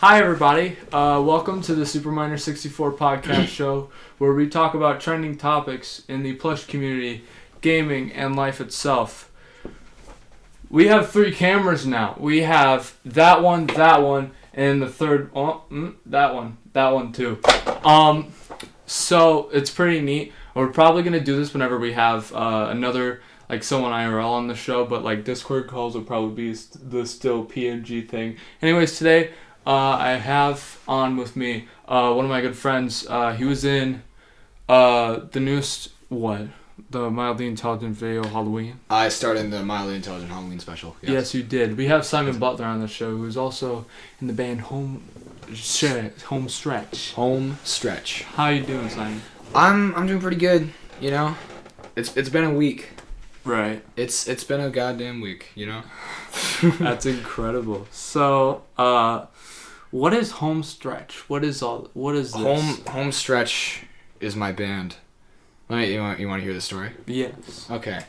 Hi everybody, welcome to the Super Minor 64 podcast show, where we talk about trending topics in the plush community, gaming, and life itself. We have 3 cameras now. We have that one, and the third, that one too. So it's pretty neat. We're probably gonna do this whenever we have another someone IRL on the show, but Discord calls will probably be the still PNG thing. Anyways, today I have on with me one of my good friends. He was in the newest the Mildly Intelligent video Halloween. I starred in the Mildly Intelligent Halloween special. Yes, you did. We have Simon Butler on the show, who's also in the band Home Stretch. Home Stretch. How you doing, Simon? I'm doing pretty good. You know, it's been a week. Right. It's been a goddamn week. You know. That's incredible. So, what is Home Stretch? What is this? Home Stretch is my band. You want to hear the story? Yes. Okay.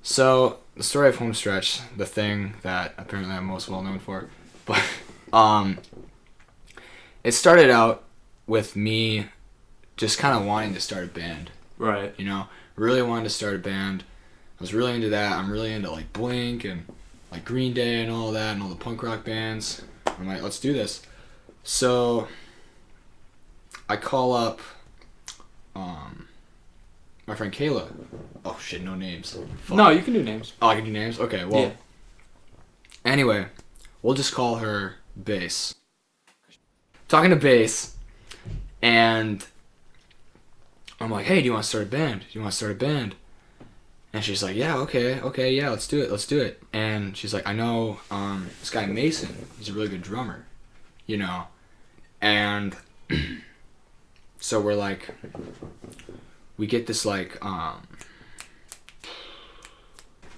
So the story of Home Stretch, the thing that apparently I'm most well known for, but it started out with me just kind of wanting to start a band. Right. You know, really wanted to start a band. I was really into that. I'm really into Blink and Green Day and all that and all the punk rock bands. I'm like, let's do this. So I call up my friend Kayla. Oh shit, no names. Fuck. No, you can do names. Oh, I can do names? Okay, well. Yeah. Anyway, we'll just call her Bass. Talking to Bass, and I'm like, hey, do you want to start a band? And she's like, yeah, okay, yeah, let's do it. And she's like, I know this guy Mason, he's a really good drummer, you know. And so we're like, we get this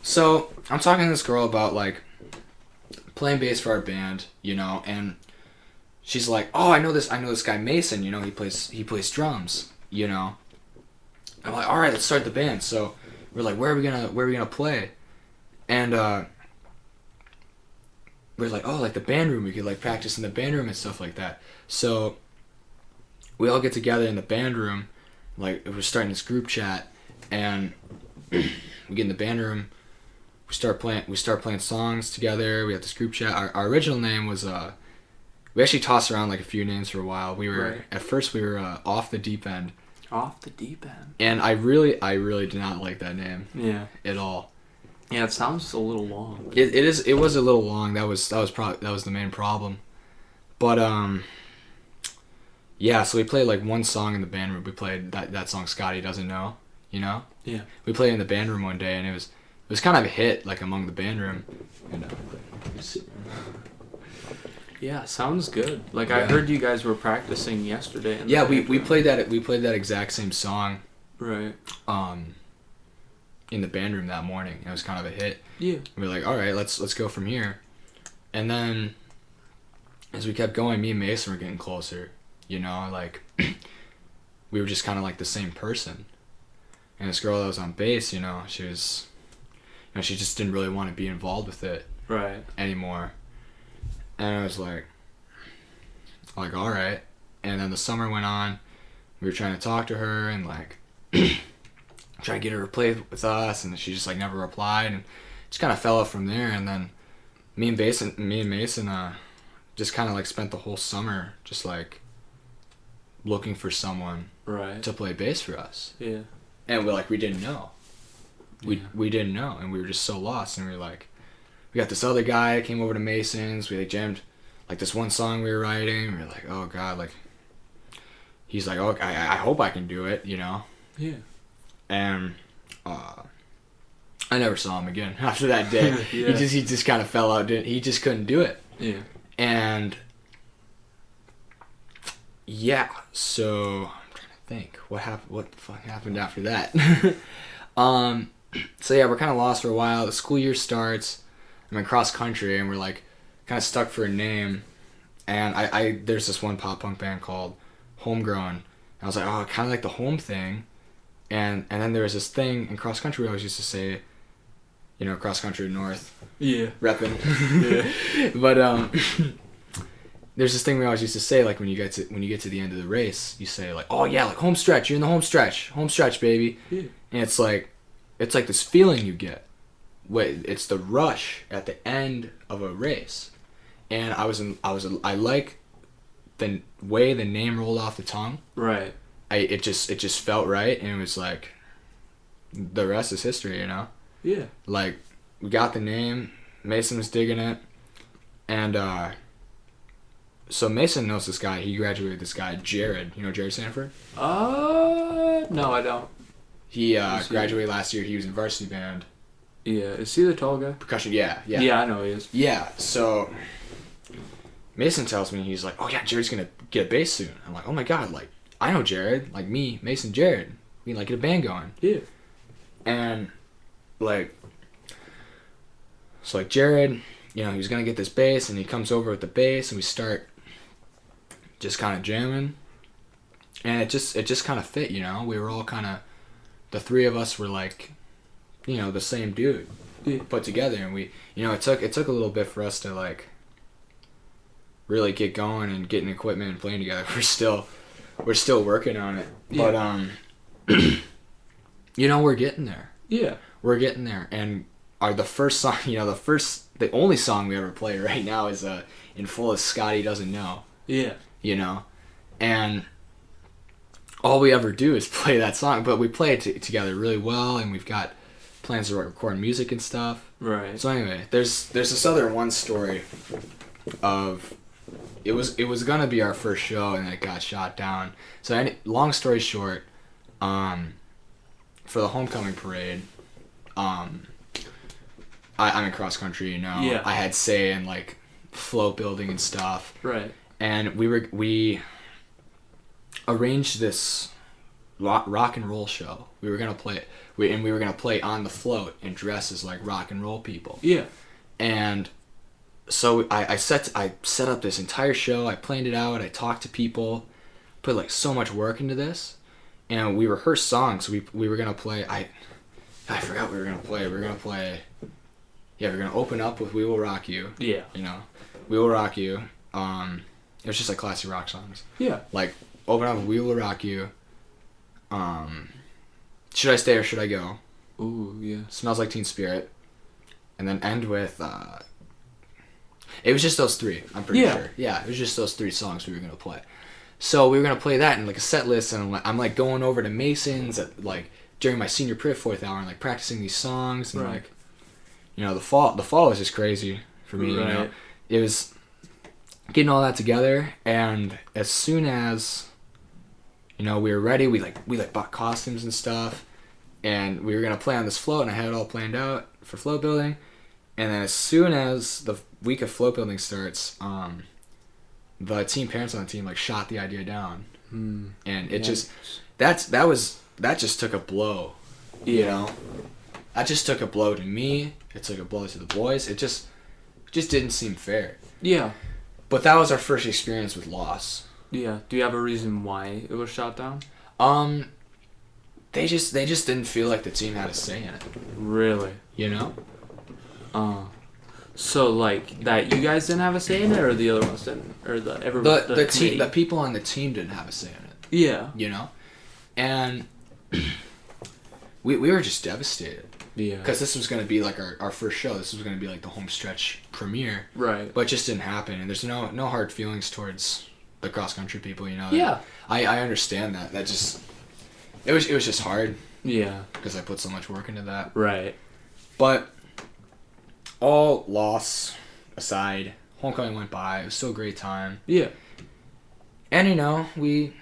so I'm talking to this girl about playing bass for our band, you know, and she's like, oh, I know this guy Mason, you know, he plays drums, you know. I'm like, all right, let's start the band. So we're like, where are we gonna play? And we're like, oh, the band room. We could practice in the band room and stuff like that. So we all get together in the band room, we're starting this group chat, and we get in the band room. We start playing songs together. We have this group chat. Our original name was we actually tossed around a few names for a while. We were At first we were Off the Deep End. Off the Deep End. And I really did not like that name. Yeah. At all. Yeah, it sounds a little long. It was a little long. That was the main problem. But yeah, so we played one song in the band room. We played that song Scotty Doesn't Know, you know? Yeah. We played in the band room one day, and it was kind of a hit among the band room. And yeah, sounds good. I heard you guys were practicing yesterday. Yeah, we played that exact same song. Right. In the band room that morning. It was kind of a hit. Yeah. We were like, all right, let's go from here. And then as we kept going, me and Mason were getting closer. You know, we were just kind of the same person. And this girl that was on bass, you know, she was, you know, she just didn't really want to be involved with it anymore. And I was like, all right. And then the summer went on. We were trying to talk to her and trying to get her to play with us, and she just never replied, and just kind of fell off from there. And then me and Mason just kind of spent the whole summer just looking for someone to play bass for us. Yeah. And we didn't know. We didn't know, and we were just so lost. And we were we got this other guy that came over to Mason's. We jammed this one song we were writing. We were like, oh god, he's like, oh, I hope I can do it, you know. Yeah. And I never saw him again after that day. Yeah. He just kind of fell out. He just couldn't do it. Yeah. And yeah, so I'm trying to think what the fuck happened after that. So yeah, we're kind of lost for a while. The school year starts. I'm in cross country, and we're kind of stuck for a name. And I there's this one pop punk band called Homegrown. And I was like, oh, kind of the home thing. And then there was this thing in cross country we always used to say, you know, cross country north. Yeah. Reppin'. Yeah. But there's this thing we always used to say, like when you get to the end of the race, you say like, oh yeah, like home stretch, you're in the home stretch, baby. Yeah. And it's like this feeling you get. It's the rush at the end of a race, and I like the way the name rolled off the tongue. Right. It just felt right, and it was like, the rest is history, you know. Yeah. Like, we got the name, Mason was digging it, and so Mason knows this guy. He graduated with this guy, Jared. You know Jared Sanford? No, I don't. He graduated last year. He was in varsity band. Yeah, is he the tall guy? Percussion, yeah. Yeah, I know he is. Yeah, so Mason tells me, he's like, oh yeah, Jared's gonna get a bass soon. I'm like, oh my god, like, I know Jared. Like, me, Mason, Jared. We can, like, get a band going. Yeah. And, like, so, like, Jared, you know, he was gonna get this bass, and he comes over with the bass, and we start just kind of jamming. And it just kind of fit, you know? We were all kind of, the three of us were, like, you know, the same dude put together, and we, you know, it took a little bit for us to, like, really get going and getting equipment and playing together. We're still working on it, but you know, we're getting there. Yeah, we're getting there, and the first song, you know, the only song we ever play right now is In Full as Scotty Doesn't Know. Yeah, you know, and all we ever do is play that song, but we play it together really well, and we've got plans to record music and stuff. Right. So anyway, there's this other one story of it was gonna be our first show, and it got shot down. So long story short, for the homecoming parade, I'm in cross country, you know. Yeah. I had say in like float building and stuff. Right. And we arranged this rock and roll show. We were gonna play it. We were gonna play on the float and dress as like rock and roll people. Yeah. And so I set up this entire show. I planned it out. I talked to people, put like so much work into this, and we rehearsed songs. We were gonna play. I forgot what we were gonna play. We were gonna play. Yeah, we were gonna open up with "We Will Rock You." Yeah. You know, "We Will Rock You." It was just like classic rock songs. Yeah. Like open up with "We Will Rock You." Should I Stay or Should I Go? Ooh, yeah. Smells Like Teen Spirit. And then end with, it was just those three, I'm pretty sure. Yeah, it was just those three songs we were going to play. So we were going to play that in like a set list, and I'm like going over to Mason's at like during my senior Priv 4th hour and like practicing these songs, and like, you know, the fall was just crazy for me, you know. It was getting all that together, and as soon as, you know, we were ready, we bought costumes and stuff, and we were gonna play on this float, and I had it all planned out for float building. And then as soon as the week of float building starts, the team parents on the team like shot the idea down, and it just that just took a blow, you know. That just took a blow to me. It took a blow to the boys. It just didn't seem fair. Yeah. But that was our first experience with loss. Yeah. Do you have a reason why it was shot down? They just didn't feel like the team had a say in it. Really? You know? So like that you guys didn't have a say in it, or the other ones didn't, or the team, the people on the team didn't have a say in it. Yeah. You know? And we were just devastated. Yeah. Because this was going to be like our first show. This was going to be like the home stretch premiere. Right. But it just didn't happen. And there's no hard feelings towards the cross country people, you know. Yeah. I understand that. That just it was just hard. Yeah. Because I put so much work into that. Right. But all loss aside, homecoming went by. It was still a great time. Yeah. And you know, we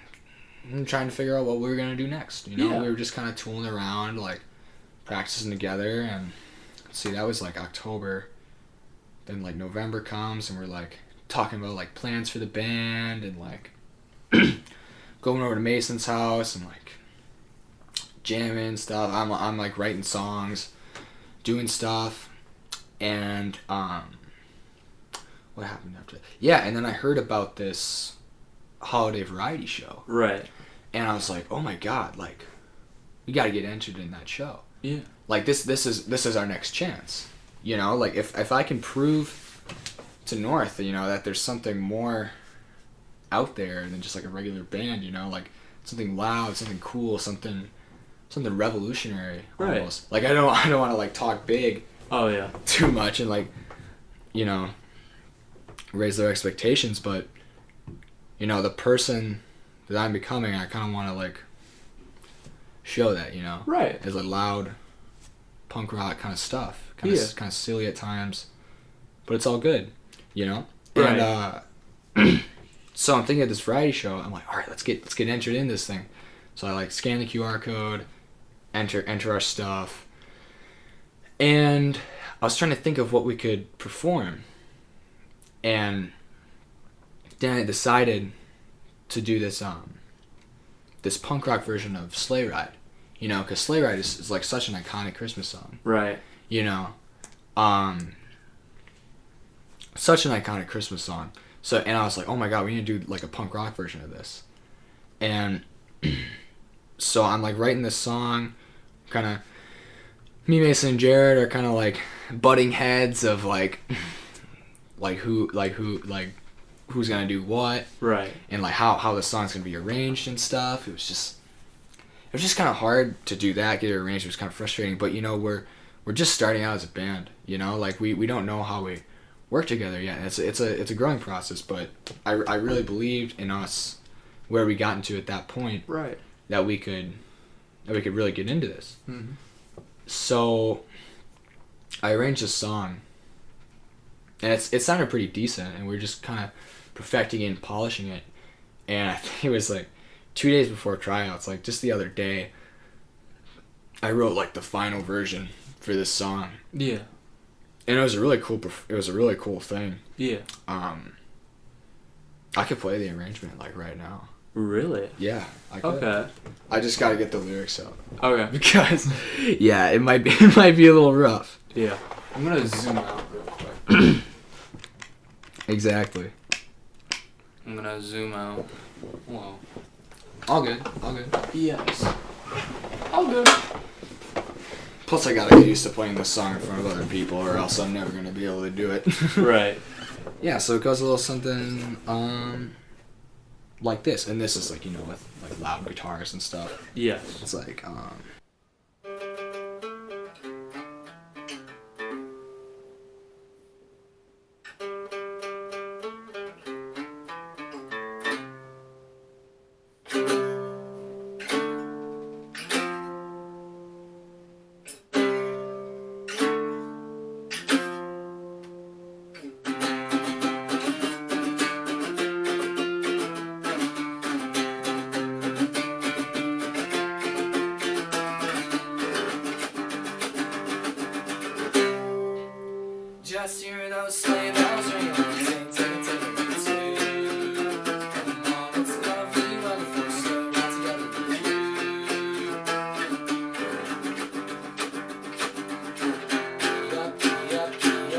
were trying to figure out what we were gonna do next. You know, we were just kind of tooling around, like practicing together, and see, that was like October. Then like November comes, and we're like talking about like plans for the band, and like going over to Mason's house and like jamming stuff. I'm like writing songs, doing stuff, and what happened after that? Yeah, and then I heard about this holiday variety show. Right. And I was like, oh my god, like we got to get entered in that show. Yeah. Like this is our next chance. You know, like if I can prove to North, you know, that there's something more out there than just like a regular band, you know, like something loud, something cool, something revolutionary almost. Like I don't want to like talk big too much and like, you know, raise their expectations, but you know, the person that I'm becoming, I kind of want to like show that, you know, as a loud punk rock kind of stuff, kind of silly at times, but it's all good, you know. And so I'm thinking of this variety show. I'm like, all right, let's get entered in this thing. So I like scan the QR code, enter our stuff, and I was trying to think of what we could perform, and then I decided to do this punk rock version of Sleigh Ride, you know, because Sleigh Ride is like such an iconic Christmas song, you know, such an iconic Christmas song. So, and I was like, oh my god, we need to do like a punk rock version of this, and so I'm like writing this song, kind of me, Mason, and Jared are kind of like butting heads of like who's gonna do what, and like how the song's gonna be arranged and stuff. It was just kind of hard to do that, get it arranged. It was kind of frustrating, but you know, we're just starting out as a band, you know, like we don't know how we work together yet. It's a growing process, but I really believed in us where we got into at that point, that we could really get into this. So I arranged a song, and it sounded pretty decent, and we were just kind of perfecting it and polishing it. And I think it was like 2 days before tryouts, like just the other day, I wrote like the final version for this song. And it was a really cool thing. I could play the arrangement like right now. Really? Yeah, I could. Okay. I just gotta get the lyrics out. Okay. Because it might be a little rough. Yeah. I'm gonna zoom out real quick. Exactly. I'm gonna zoom out. Whoa. All good. Yes. All good. Plus, I gotta get used to playing this song in front of other people, or else I'm never gonna be able to do it. Yeah. So it goes a little something like this, and this is like, you know, with like loud guitars and stuff. Yes. It's like just hear those sleigh bells ringing. Sing, sing, sing, sing. Come on, it's lovely when the first sleigh rides together with you.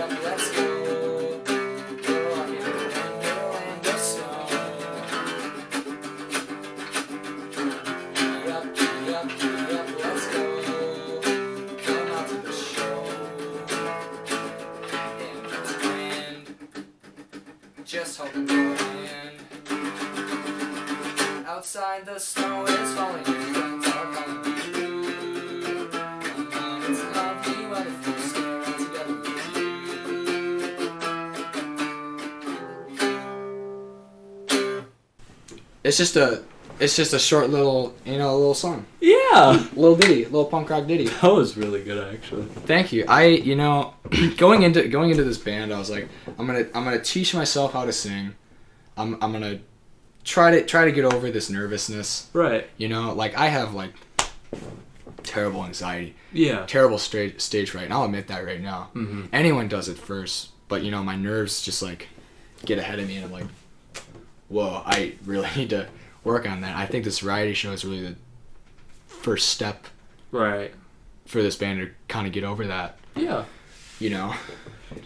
Up, let's go. We're walking in Wonderland of snow. Up, let's go. Come out to the show. Just holding your hand. Outside the snow is falling, your friends are calling you. Come on, it's lovely when it feels stare out together with you. It's just a short little, you know, a little song. Yeah. Little ditty, little punk rock ditty. That was really good, actually. Thank you. You know, going into this band, I was like, I'm gonna teach myself how to sing. I'm gonna try to get over this nervousness. You know, like I have like terrible anxiety. Terrible stage fright, and I'll admit that right now. Anyone does it first, but you know, my nerves just like get ahead of me, and I'm like, whoa, I really need to work on that. I think this variety show is really the first step for this band to kind of get over that. You know,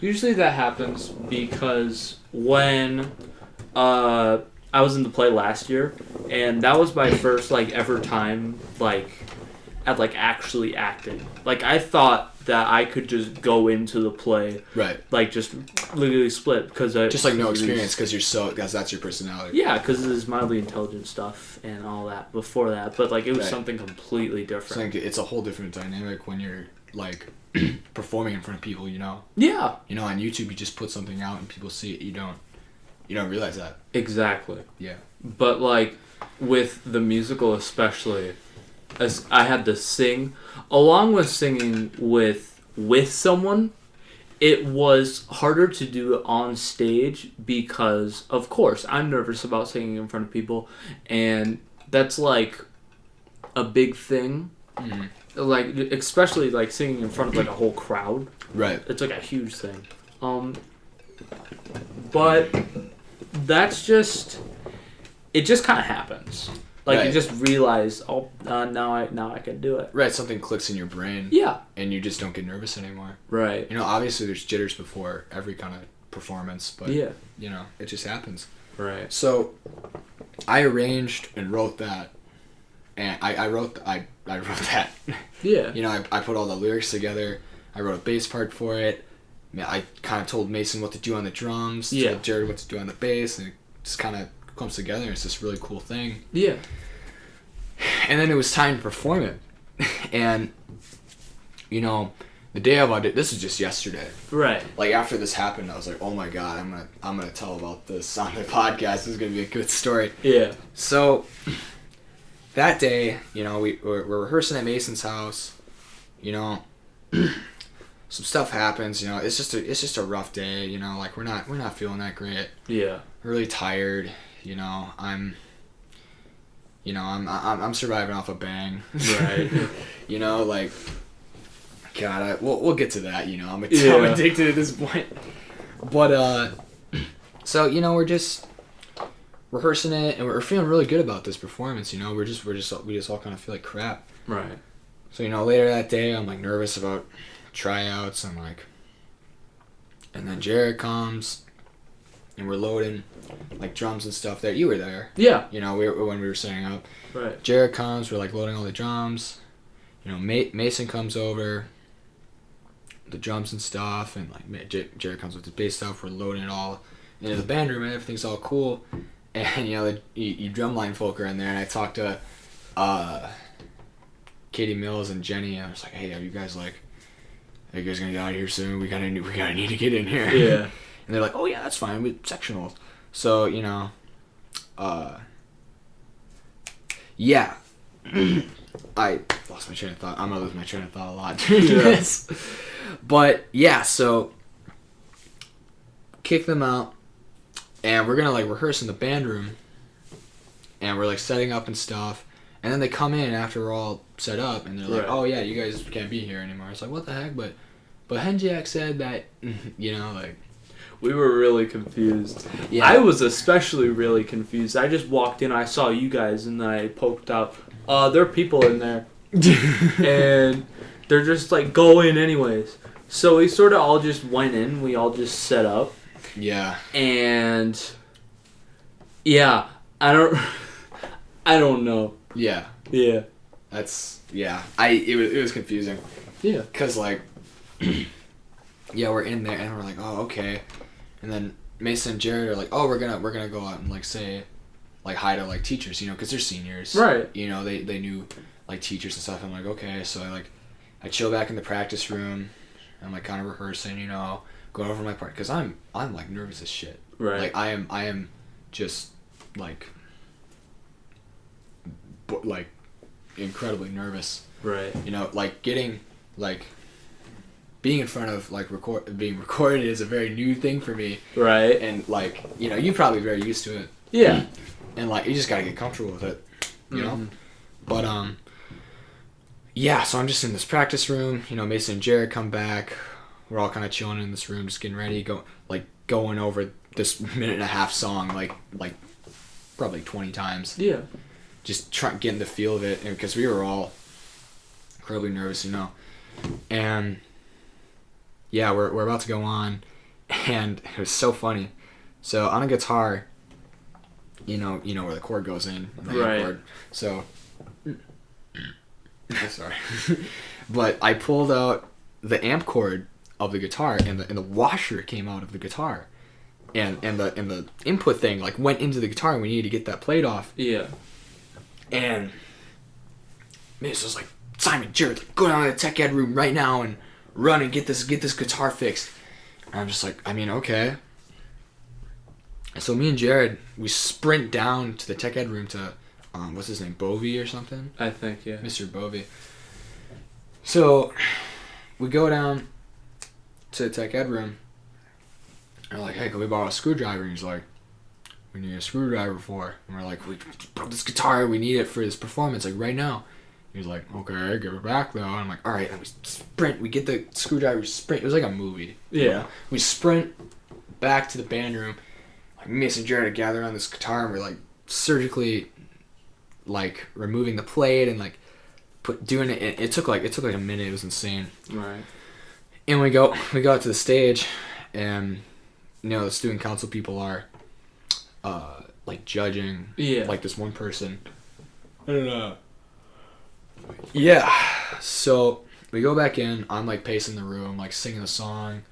usually that happens because when I was in the play last year, and that was my first like ever time like at like actually acting. Like I thought that I could just go into the play, Right. like just literally split because I Just like no experience because that's your personality. Yeah, because it is mildly intelligent stuff and all that before that, but like it was Right. something completely different. It's a whole different dynamic when you're like performing in front of people. Yeah, On YouTube you just put something out and people see it. You don't realize that. exactly. Yeah. But like with the musical especially, as I had to sing along with singing with someone, it was harder to do it on stage because of course I'm nervous about singing in front of people, and that's like a big thing. Mm-hmm. Like especially like singing in front of like a whole crowd. Right. It's like a huge thing. But that's just, it just kind of happens. Like Right. you just realize, now I can do it. Right. Something clicks in your brain. Yeah. And you just don't get nervous anymore. Right. Obviously there's jitters before every kind of performance, but Yeah. it just happens. Right. So I arranged and wrote that, and I wrote that. Yeah. I put all the lyrics together. I wrote a bass part for it. I kind of told Mason what to do on the drums. Yeah. Told Jared what to do on the bass, and it just kind of comes together. It's this really cool thing. Yeah. And then it was time to perform it, and the day of audition. This was just yesterday. Right. Like after this happened, I was like, oh my god, I'm gonna tell about this on the podcast. This is gonna be a good story. Yeah. So that day, we're rehearsing at Mason's house. Some stuff happens. It's just a rough day. Like we're not feeling that great. Yeah. Really tired. I'm surviving off a bang. Right. Like God, we'll get to that. I'm Yeah. addicted at this point. But so we're just rehearsing it, and we're feeling really good about this performance. We just all kind of feel like crap. Right. So later that day, I'm like nervous about tryouts, and then Jared comes, and we're loading like drums and stuff. There, you were there. Yeah. When we were setting up. Right. Jared comes, we're like loading all the drums. Mason comes over, the drums and stuff, and like Jared comes with the bass stuff. We're loading it all into the band room, and everything's all cool. And you drumline folk are in there, and I talked to Katie Mills and Jenny, and I was like, hey, are you guys gonna get out of here soon? We gotta need to get in here. Yeah. And they're like, oh yeah, that's fine, we sectionals. So yeah. I lost my train of thought. I'm gonna lose my train of thought a lot during this. But yeah, so kick them out, and we're gonna rehearse in the band room, and we're setting up and stuff, and then they come in after we're all set up, and they're like, Right. oh yeah, you guys can't be here anymore. It's like, what the heck? But Henjak said that We were really confused. Yeah. I was especially really confused. I just walked in, I saw you guys, and then I poked out. There are people in there. And they're just go in anyways. So we sort of all just went in. We all just set up. Yeah. And yeah, I don't know. Yeah. Yeah. It was confusing. Yeah. Cause yeah, we're in there and we're like, oh, okay. And then Mason and Jared are like, oh, we're gonna go out and say hi to teachers, cause they're seniors. Right. They knew teachers and stuff. I'm like, okay. So I chill back in the practice room. I'm kind of rehearsing, going over my part, cause I'm nervous as shit. Right. I am just incredibly nervous. Right. Getting being in front of being recorded is a very new thing for me. Right. And you're probably very used to it. Yeah. And you just gotta get comfortable with it, you know. But yeah. So I'm just in this practice room. Mason and Jared come back. We're all kind of chilling in this room, just getting ready, going over this 1.5-minute song, probably 20 times. Yeah. Just getting the feel of it, because we were all incredibly nervous, And yeah, we're about to go on, and it was so funny. So on a guitar, you know where the chord goes in, the Right. chord. So Sorry. But I pulled out the amp cord of the guitar, and the washer came out of the guitar. And the input thing like went into the guitar, and we needed to get that plate off. Yeah. And Mason was like, Simon, Jared, like, go down to the tech ed room right now and run and get this guitar fixed. And I'm just like, I mean, okay. And so me and Jared, we sprint down to the tech ed room to, what's his name, Bovey or something? I think, yeah. Mr. Bovey. So we go down to the tech ed room. And we're like, hey, can we borrow a screwdriver? And he's like, we need a screwdriver for. And we're like, we broke this guitar. We need it for this performance, like right now. He's like, okay, give it back though. And I'm like, all right. And we sprint. We get the screwdriver. Sprint. It was like a movie. Yeah. You know? We sprint back to the band room. Like Miss and Jared gather on this guitar, and we're like surgically, like removing the plate and like doing it. It took like a minute. It was insane. Right. And we go out to the stage, and the student council people are like judging like this one person. I don't know. Yeah. So we go back in. I'm like pacing the room, like singing a song,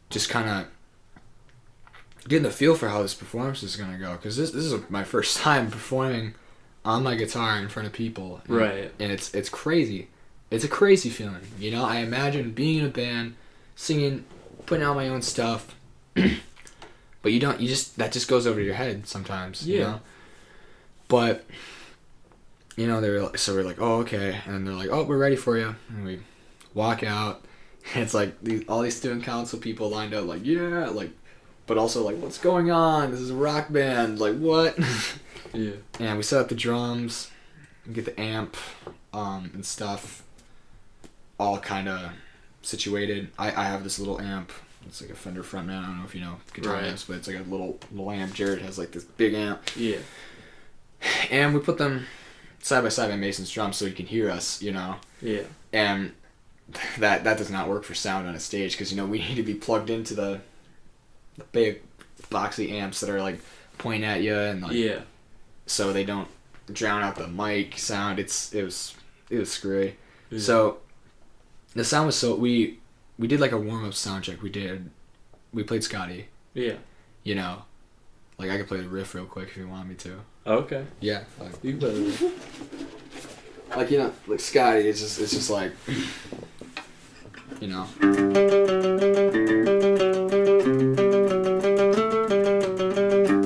just kind of getting the feel for how this performance is gonna go. Because this is my first time performing on my guitar in front of people. And, right. And it's crazy. It's a crazy feeling. I imagine being in a band, singing, putting out my own stuff. But that just goes over your head sometimes. Yeah. But we're like, oh, okay. And they're like, oh, we're ready for you. And we walk out. And it's like all these student council people lined up, like, yeah, like, but also like, what's going on? This is a rock band. Like, what? Yeah. And we set up the drums, get the amp, and stuff, all kind of situated. I have this little amp. It's like a Fender Frontman. I don't know if you know guitar amps, but it's like a little amp. Jared has like this big amp. Yeah. And we put them side by side by Mason's drums so he can hear us, Yeah. And that does not work for sound on a stage because, we need to be plugged into the big boxy amps that are like pointing at you and like so they don't drown out the mic sound. It was screwy. Yeah. So the sound was we did like a warm-up sound check. We played Scotty. Yeah. Like I could play the riff real quick if you want me to. Okay. Yeah. You better. Like like Scotty, it's just like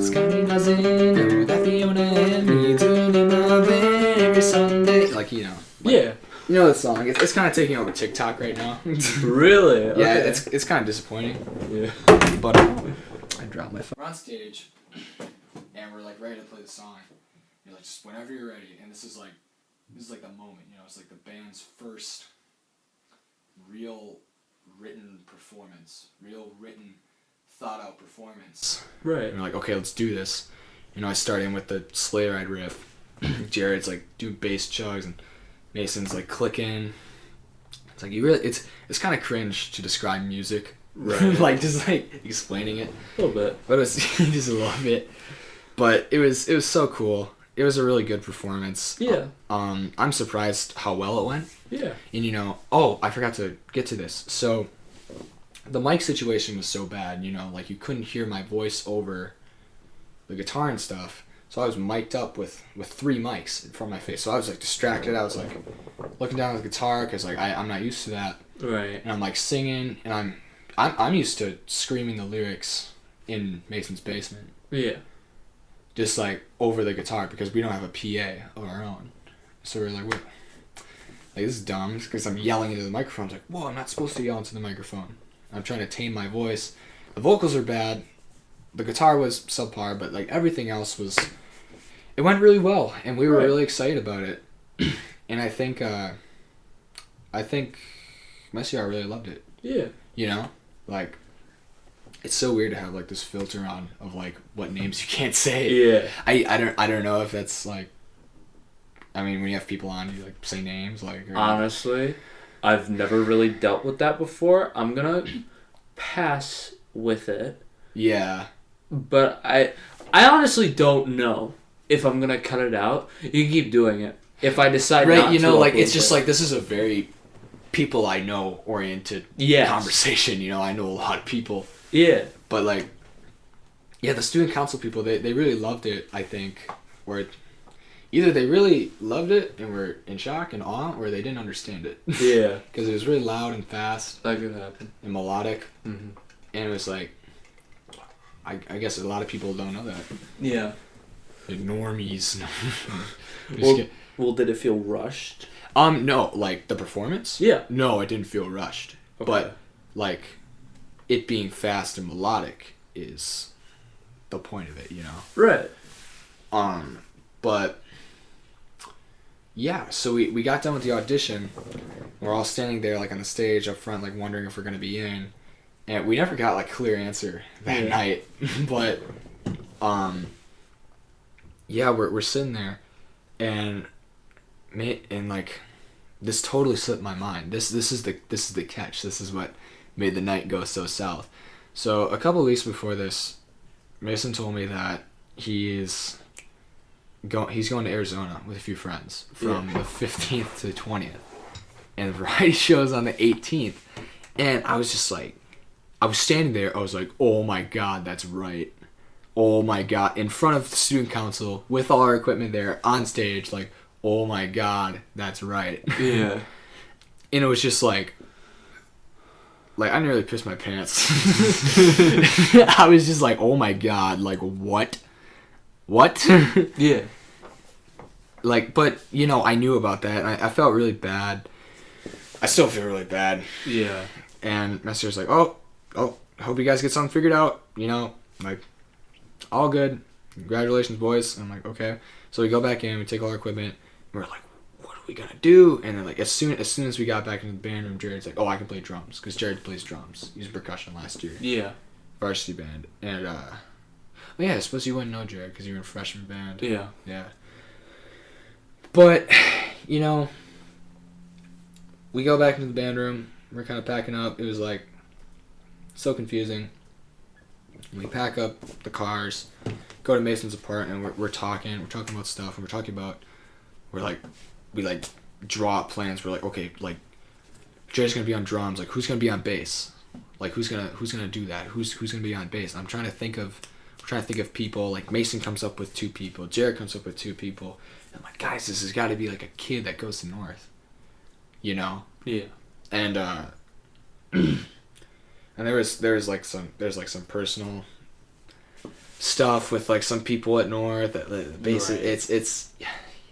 Scotty doesn't know that Fiona and me doing in my bed every Sunday. Like Yeah. You know the song. It's kind of taking over TikTok right now. Really? Yeah, Okay. it's kind of disappointing. Yeah. But I dropped my phone. We're on stage, and we're like ready to play the song. You're like, just whenever you're ready. And this is like the moment. It's like the band's first real written performance, real written, thought out performance. Right. And we're like, okay, let's do this. I start in with the sleigh ride riff. Jared's like doing bass chugs, and Mason's like clicking. It's like it's kind of cringe to describe music, right? Like just like explaining it A little bit, but it was just a little bit. But it was so cool. It was a really good performance. Yeah. I'm surprised how well it went. Yeah. And I forgot to get to this. So the mic situation was so bad. Like you couldn't hear my voice over the guitar and stuff. So I was mic'd up with 3 mics in front of my face. So I was like distracted. I was like looking down at the guitar because like I'm not used to that. Right. And I'm like singing, and I'm used to screaming the lyrics in Mason's basement. Yeah. Just like over the guitar because we don't have a PA of our own. So we're like, what? Like this is dumb because I'm yelling into the microphone. It's like, whoa, I'm not supposed to yell into the microphone. I'm trying to tame my voice. The vocals are bad. The guitar was subpar, but like everything else it went really well, and we were really excited about it. And I think my CR really loved it. Yeah. Like it's so weird to have like this filter on of like what names you can't say. Yeah. I don't know if that's like. I mean, when you have people on, you like say names like. Honestly, I've never really dealt with that before. I'm gonna pass with it. Yeah. But I honestly don't know if I'm gonna cut it out. You can keep doing it. if I decide right, not you know, to like upload it's just it. like this is a very people I know oriented Yes. conversation. You know, I know a lot of people, Yeah. but like, yeah, the student council people they really loved it. I think, or either they really loved it and were in shock and awe, or they didn't understand it. Yeah. Because it was really loud and fast That could happen. and melodic, Mm-hmm. and it was like, I guess a lot of people don't know that. Yeah. Like normies. Well, did it feel rushed? No, like the performance? Yeah. No, it didn't feel rushed. Okay. But like it being fast and melodic is the point of it, you know. Right. But yeah, so we got done with the audition. We're all standing there like on the stage up front, like wondering if we're gonna be in. And we never got like clear answer that night. But yeah, we're sitting there and like this totally slipped my mind. This is the catch. This is what made the night go so south. So a couple of weeks before this, Mason told me that he's going to Arizona with a few friends from the 15th to the 20th, and the variety show's on the 18th. And I was just like, I was standing there. I was like, oh my god, that's right. Oh my god, in front of the student council with all our equipment there on stage, like, oh my god, that's right. Yeah. And it was just like I nearly pissed my pants. I was just like, oh my god, like what? Yeah. Like, but you know, I knew about that, and I felt really bad. I still feel really bad. Yeah. And my sister's like, oh, hope you guys get something figured out, you know, like, all good, congratulations, boys. And I'm like, okay. So we go back in, we take all our equipment, and we're like, what are we gonna do? And then like as soon as we got back into the band room, Jared's like, oh, I can play drums, because Jared plays drums. He was in percussion last year. Yeah. Varsity band. And well, yeah, I suppose you wouldn't know Jared because you were in freshman band. Yeah. Yeah. But you know, we go back into the band room. We're kind of packing up. It was like so confusing. We pack up the cars, go to Mason's apartment, and we're talking about stuff, and we draw up plans. We're like, okay, like Jared's gonna be on drums, like who's gonna be on bass, like who's gonna do that, who's gonna be on bass. I'm trying to think of people. Like Mason comes up with 2 people, Jared comes up with 2 people. I'm like, guys, this has got to be like a kid that goes to North, you know? Yeah. And and there's some personal stuff with like some people at North. Basically, Right. it's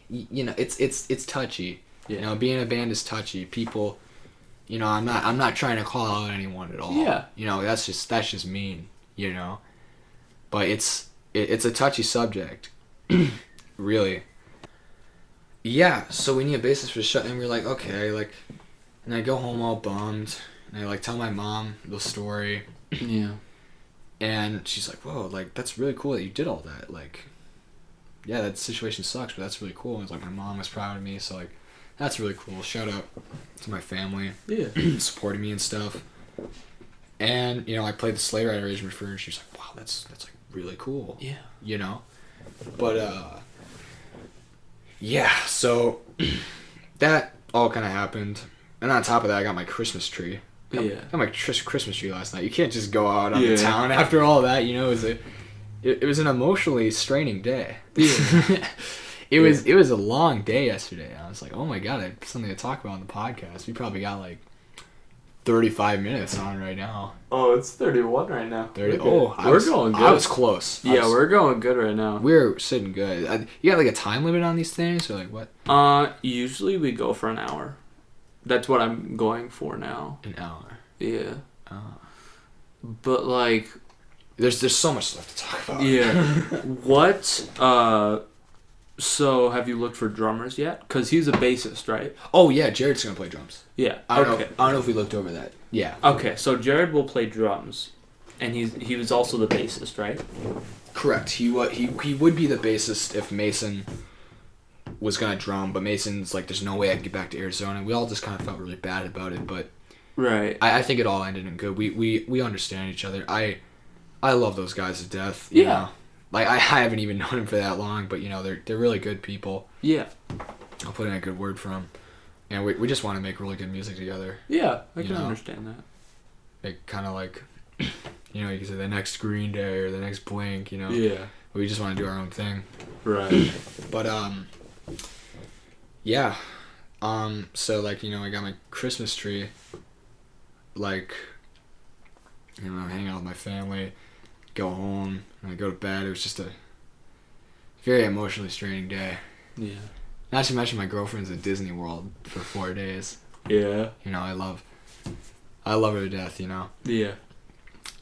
you know, it's touchy. Yeah. You know, being a band is touchy. People, you know, I'm not trying to call out anyone at all. Yeah. You know, that's just mean. You know, but it's a touchy subject, really. Yeah, so we need a bassist for the show, and we're like, okay, like, and I go home all bummed, and I like tell my mom the story, Yeah. and she's like, whoa, like that's really cool that you did all that, like, yeah, that situation sucks, but that's really cool. And it's like my mom was proud of me, so like, that's really cool. Shout out to my family, Yeah. supporting me and stuff. And you know, I played the Sleigh Ride arrangement for her, and she's like, wow, that's like really cool. Yeah. You know, but yeah, so that all kind of happened, and on top of that, I got my Christmas tree. Yeah. Got my Christmas tree last night. You can't just go out on Yeah. the town after all that, you know. It was an emotionally straining day. Yeah. It was a long day yesterday. I was like, oh my god, I have something to talk about on the podcast. We probably got like 35 minutes on right now. Oh, it's 31 right now. 30. We're Oh, we're going good. I was close. We're going good right now. We're sitting good. You got like a time limit on these things, or like what? Usually we go for an hour. That's what I'm going for now. An hour. Yeah. Oh. But like, There's so much stuff to talk about. yeah. What? So have you looked for drummers yet? Cause he's a bassist, right? Oh yeah, Jared's gonna play drums. Yeah. I don't Okay. know if we looked over that. Yeah. Okay. So Jared will play drums, and he was also the bassist, right? Correct. He would be the bassist if Mason was gonna drum, but Mason's like, there's no way I can get back to Arizona. We all just kind of felt really bad about it, but Right. I think it all ended in good. We understand each other. I love those guys to death. You Yeah. know? Like I haven't even known them for that long, but you know they're really good people. Yeah. I'll put in a good word for him. And we just want to make really good music together. Yeah, I You can know? understand that. Like, kind of like, you know, you can say the next Green Day or the next Blink, you know. Yeah. We just want to do our own thing. Right. But, yeah. So, like, you know, I got my Christmas tree. Like, you know, hang out with my family, go home, and I go to bed. It was just a very emotionally straining day. Yeah. Not to mention my girlfriend's at Disney World for 4 days. Yeah. You know, I love her to death, you know. Yeah.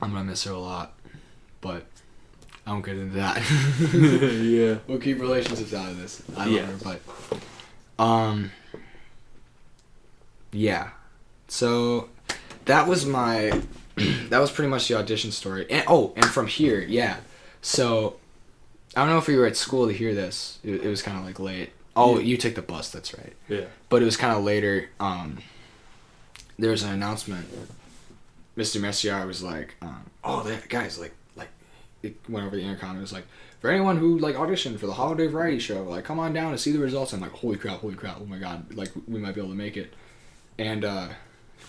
I'm gonna miss her a lot, but I won't get into that. Yeah. We'll keep relationships out of this. I love Yeah. her, but yeah. So that was pretty much the audition story. And from here, yeah. So I don't know if you were at school to hear this. It was kind of like late. Oh, you took the bus. That's right. Yeah. But it was kind of later. There was an announcement. Mr. Messier was like, guys, like, it went over the intercom. It was like, for anyone who like auditioned for the holiday variety show, like, come on down and see the results. I'm like, holy crap, oh my god, like, we might be able to make it. And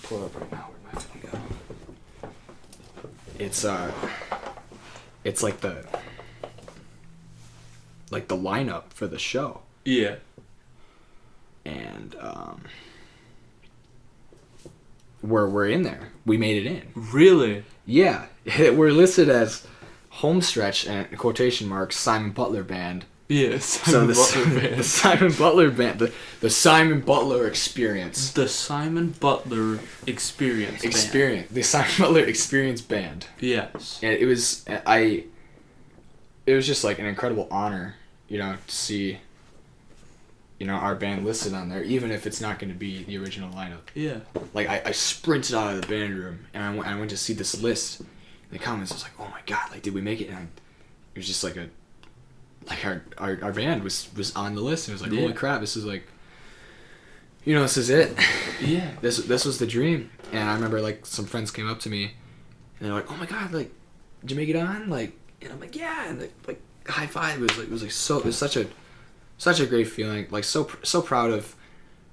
pull it up right now. Where might I go? It's like the lineup for the show. Yeah. And we're in there. We made it in. Really? Yeah, we're listed as homestretch and quotation marks Simon Butler band. Yes. So the Simon Butler band, the Simon Butler experience. The Simon Butler experience. The Simon Butler experience band. Yes. And it was just like an incredible honor, you know, to see, you know, our band listed on there, even if it's not going to be the original lineup. Yeah. Like, I sprinted out of the band room, and I went to see this list. In the comments, I was like, oh my god, like, did we make it? And it was just like our band was on the list, and it was like, holy crap, this is like, you know, this is it. Yeah. This was the dream. And I remember, like, some friends came up to me, and they're like, oh my god, like, did you make it on? Like, and I'm like, yeah, and like high five. It was such a great feeling. Like, so proud of,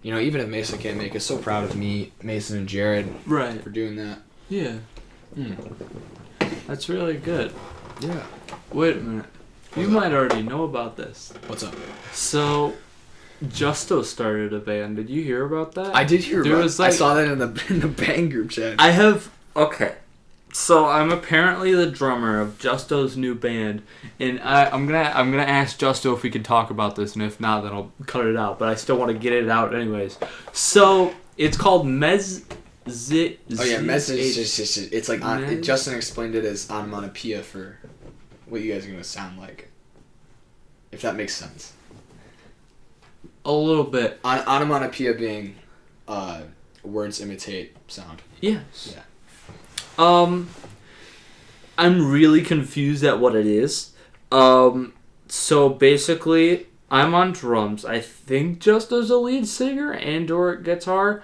you know, even if Mason can't make it, so proud of me, Mason and Jared, Right. for doing that. Yeah. That's really good. Yeah. Wait a minute. You might already know about this. What's up? So, Justo started a band. Did you hear about that? I did hear There about was, it. I like- saw that in the band group chat. Okay. So I'm apparently the drummer of Justo's new band, and I'm gonna ask Justo if we can talk about this, and if not, then I'll cut it out. But I still want to get it out anyways. So it's called Mez. Oh yeah, message. It's like Justin explained it as onomatopoeia for what you guys are gonna sound like. If that makes sense. A little bit. Onomatopoeia being words imitate sound. Yes. Yeah. I'm really confused at what it is. So basically, I'm on drums. I think Justo's a lead singer and/or guitar,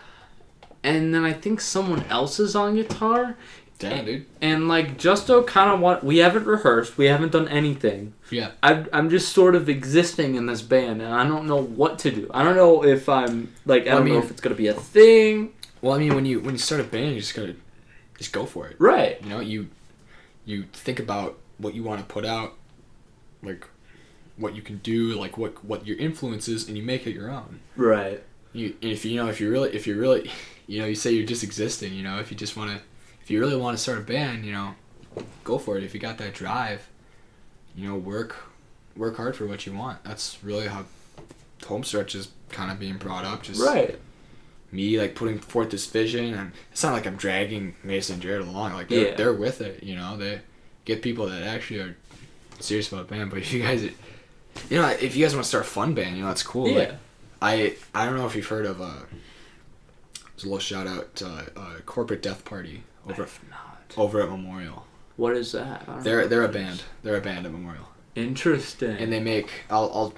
and then I think someone else is on guitar. Damn, dude. And like Justo kind of we haven't rehearsed, we haven't done anything. Yeah. I'm just sort of existing in this band, and I don't know what to do. I don't know if I'm like I don't know if it's gonna be a thing. Well, I mean, when you start a band, you just gotta go for it. Right. You know, you think about what you want to put out, like what you can do, like what your influence is, and you make it your own. Right. If you're really, you know, you say you're just existing. You know, if you really want to start a band, you know, go for it. If you got that drive, you know, work hard for what you want. That's really how Homestretch is kind of being brought up. Just right. Me like putting forth this vision, and it's not like I'm dragging Mason and Jared along. Like they're with it. You know, they get people that actually are serious about band. But if you guys, you know, if you guys want to start a fun band, you know, that's cool. Yeah. Like, I don't know if you've heard of there's a little shout out to Corporate Death Party over at Memorial. What is that? They're a band. They're a band at Memorial. Interesting. And they make I'll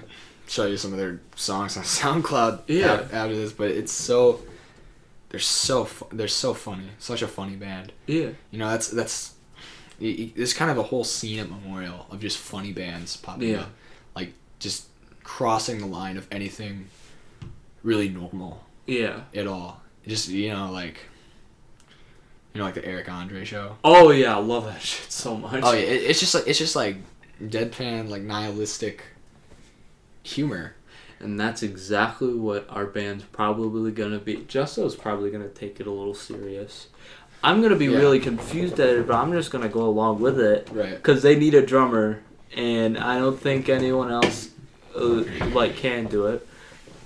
show you some of their songs on SoundCloud after this, but it's they're so funny. Such a funny band. Yeah. You know, that's there's kind of a whole scene at Memorial of just funny bands popping up. Like just crossing the line of anything really normal Yeah. at all. Just, like the Eric Andre show. Oh yeah, I love that shit so much. Oh yeah, it's just like deadpan, like nihilistic humor. And that's exactly what our band's probably gonna be. Justo's probably gonna take it a little serious. I'm gonna be really confused at it, but I'm just gonna go along with it. Right. Because they need a drummer, and I don't think anyone else can do it.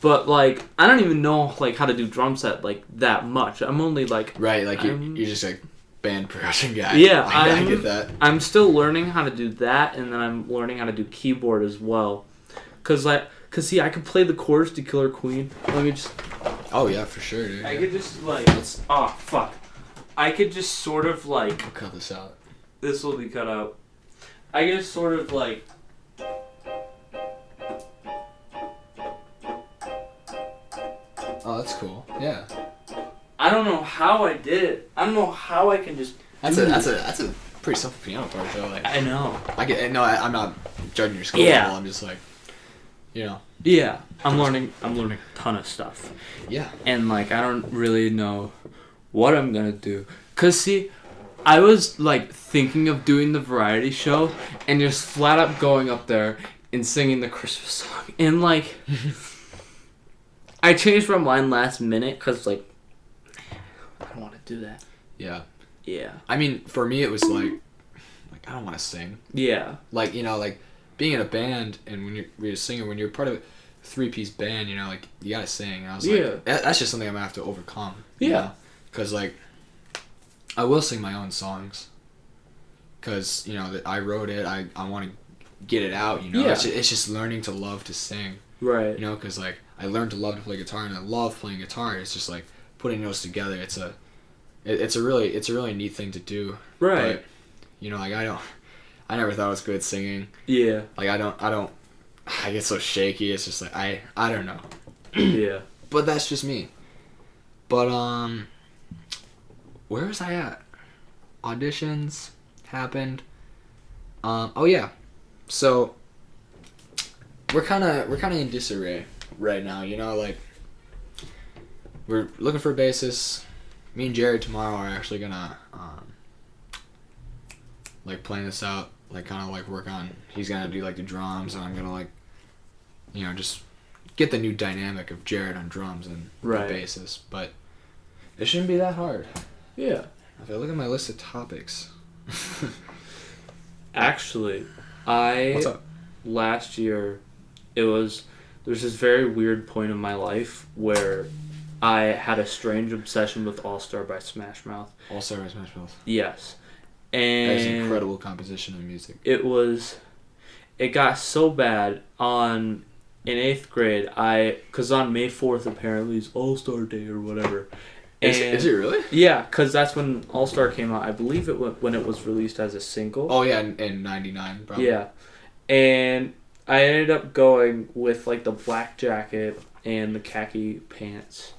But like, I don't even know like how to do drum set like that much. I'm only like Right, like you're just like band production guy. Yeah, I get that. I'm still learning how to do that, and then I'm learning how to do keyboard as well. Cause see, I could play the chorus to Killer Queen. Let me just. Oh yeah, for sure, dude. I could just like. Oh fuck. I could just sort of like. I'll cut this out. This will be cut out. I could just sort of like. Oh, that's cool. Yeah. I don't know how I did it. I don't know how I can just. That's a pretty simple piano part though. Like I know. I'm not judging your skill level. I'm just like, Yeah, I'm learning a ton of stuff. Yeah. And like I don't really know what I'm gonna do. Cause see, I was like thinking of doing the variety show and just flat up going up there and singing the Christmas song. And like I changed my mind last minute cause like I don't want to do that. Yeah. Yeah. I mean, for me it was like I don't want to sing. Yeah. Like, like being in a band and when you're a singer, when you're part of a 3-piece band, like you gotta sing. And I was like, that's just something I'm gonna have to overcome. Yeah. Because like I will sing my own songs. Because that I wrote it, I want to get it out. Yeah. It's just learning to love to sing. Right. Because like I learned to love to play guitar and I love playing guitar. It's just like putting those together. It's a really neat thing to do. Right. But, like I never thought I was good at singing. Yeah. Like I get so shaky. It's just like I don't know. Yeah. But that's just me. But where was I at? Auditions happened. Oh yeah. So we're kind of in disarray right now, like we're looking for a bassist. Me and Jared tomorrow are actually gonna like plan this out, like kind of like work on. He's gonna do like the drums, and I'm gonna like just get the new dynamic of Jared on drums and the bassist. But it shouldn't be that hard. Yeah. If I look at my list of topics. Actually, What's up? Last year, there's this very weird point in my life where I had a strange obsession with All Star by Smash Mouth. All Star by Smash Mouth. Yes. And that is an incredible composition of music. It got so bad in 8th grade, because on May 4th apparently is All Star Day or whatever. Is it really? Yeah, because that's when All Star came out. I believe when it was released as a single. Oh yeah, in '99 probably. Yeah, and I ended up going with like the black jacket and the khaki pants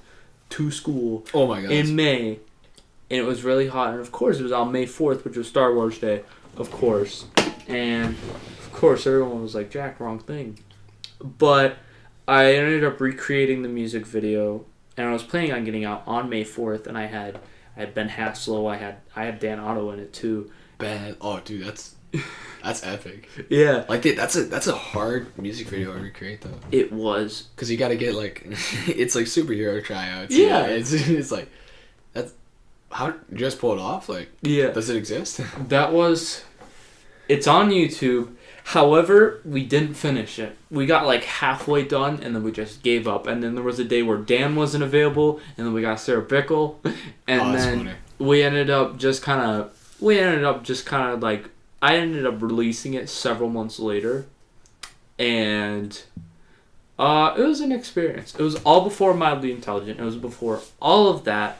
to school. Oh my god. In May, and it was really hot, and of course it was on May 4th, which was Star Wars Day, of course, and of course everyone was like, "Jack, wrong thing," but I ended up recreating the music video. And I was planning on getting out on May 4th, and I had Ben Haslow, I had Dan Otto in it too. Oh dude, that's epic. Yeah. Like that's a hard music video to recreate though. It was. Cause you got to get like, it's like superhero tryouts. Yeah. It's like, how did you just pull it off? Like, yeah. Does it exist? It's on YouTube. However, we didn't finish it. We got like halfway done, and then we just gave up. And then there was a day where Dan wasn't available, and then we got Sarah Bickle, and then funny. we ended up just kind of like I ended up releasing it several months later, and it was an experience. It was all before Mildly Intelligent. It was before all of that,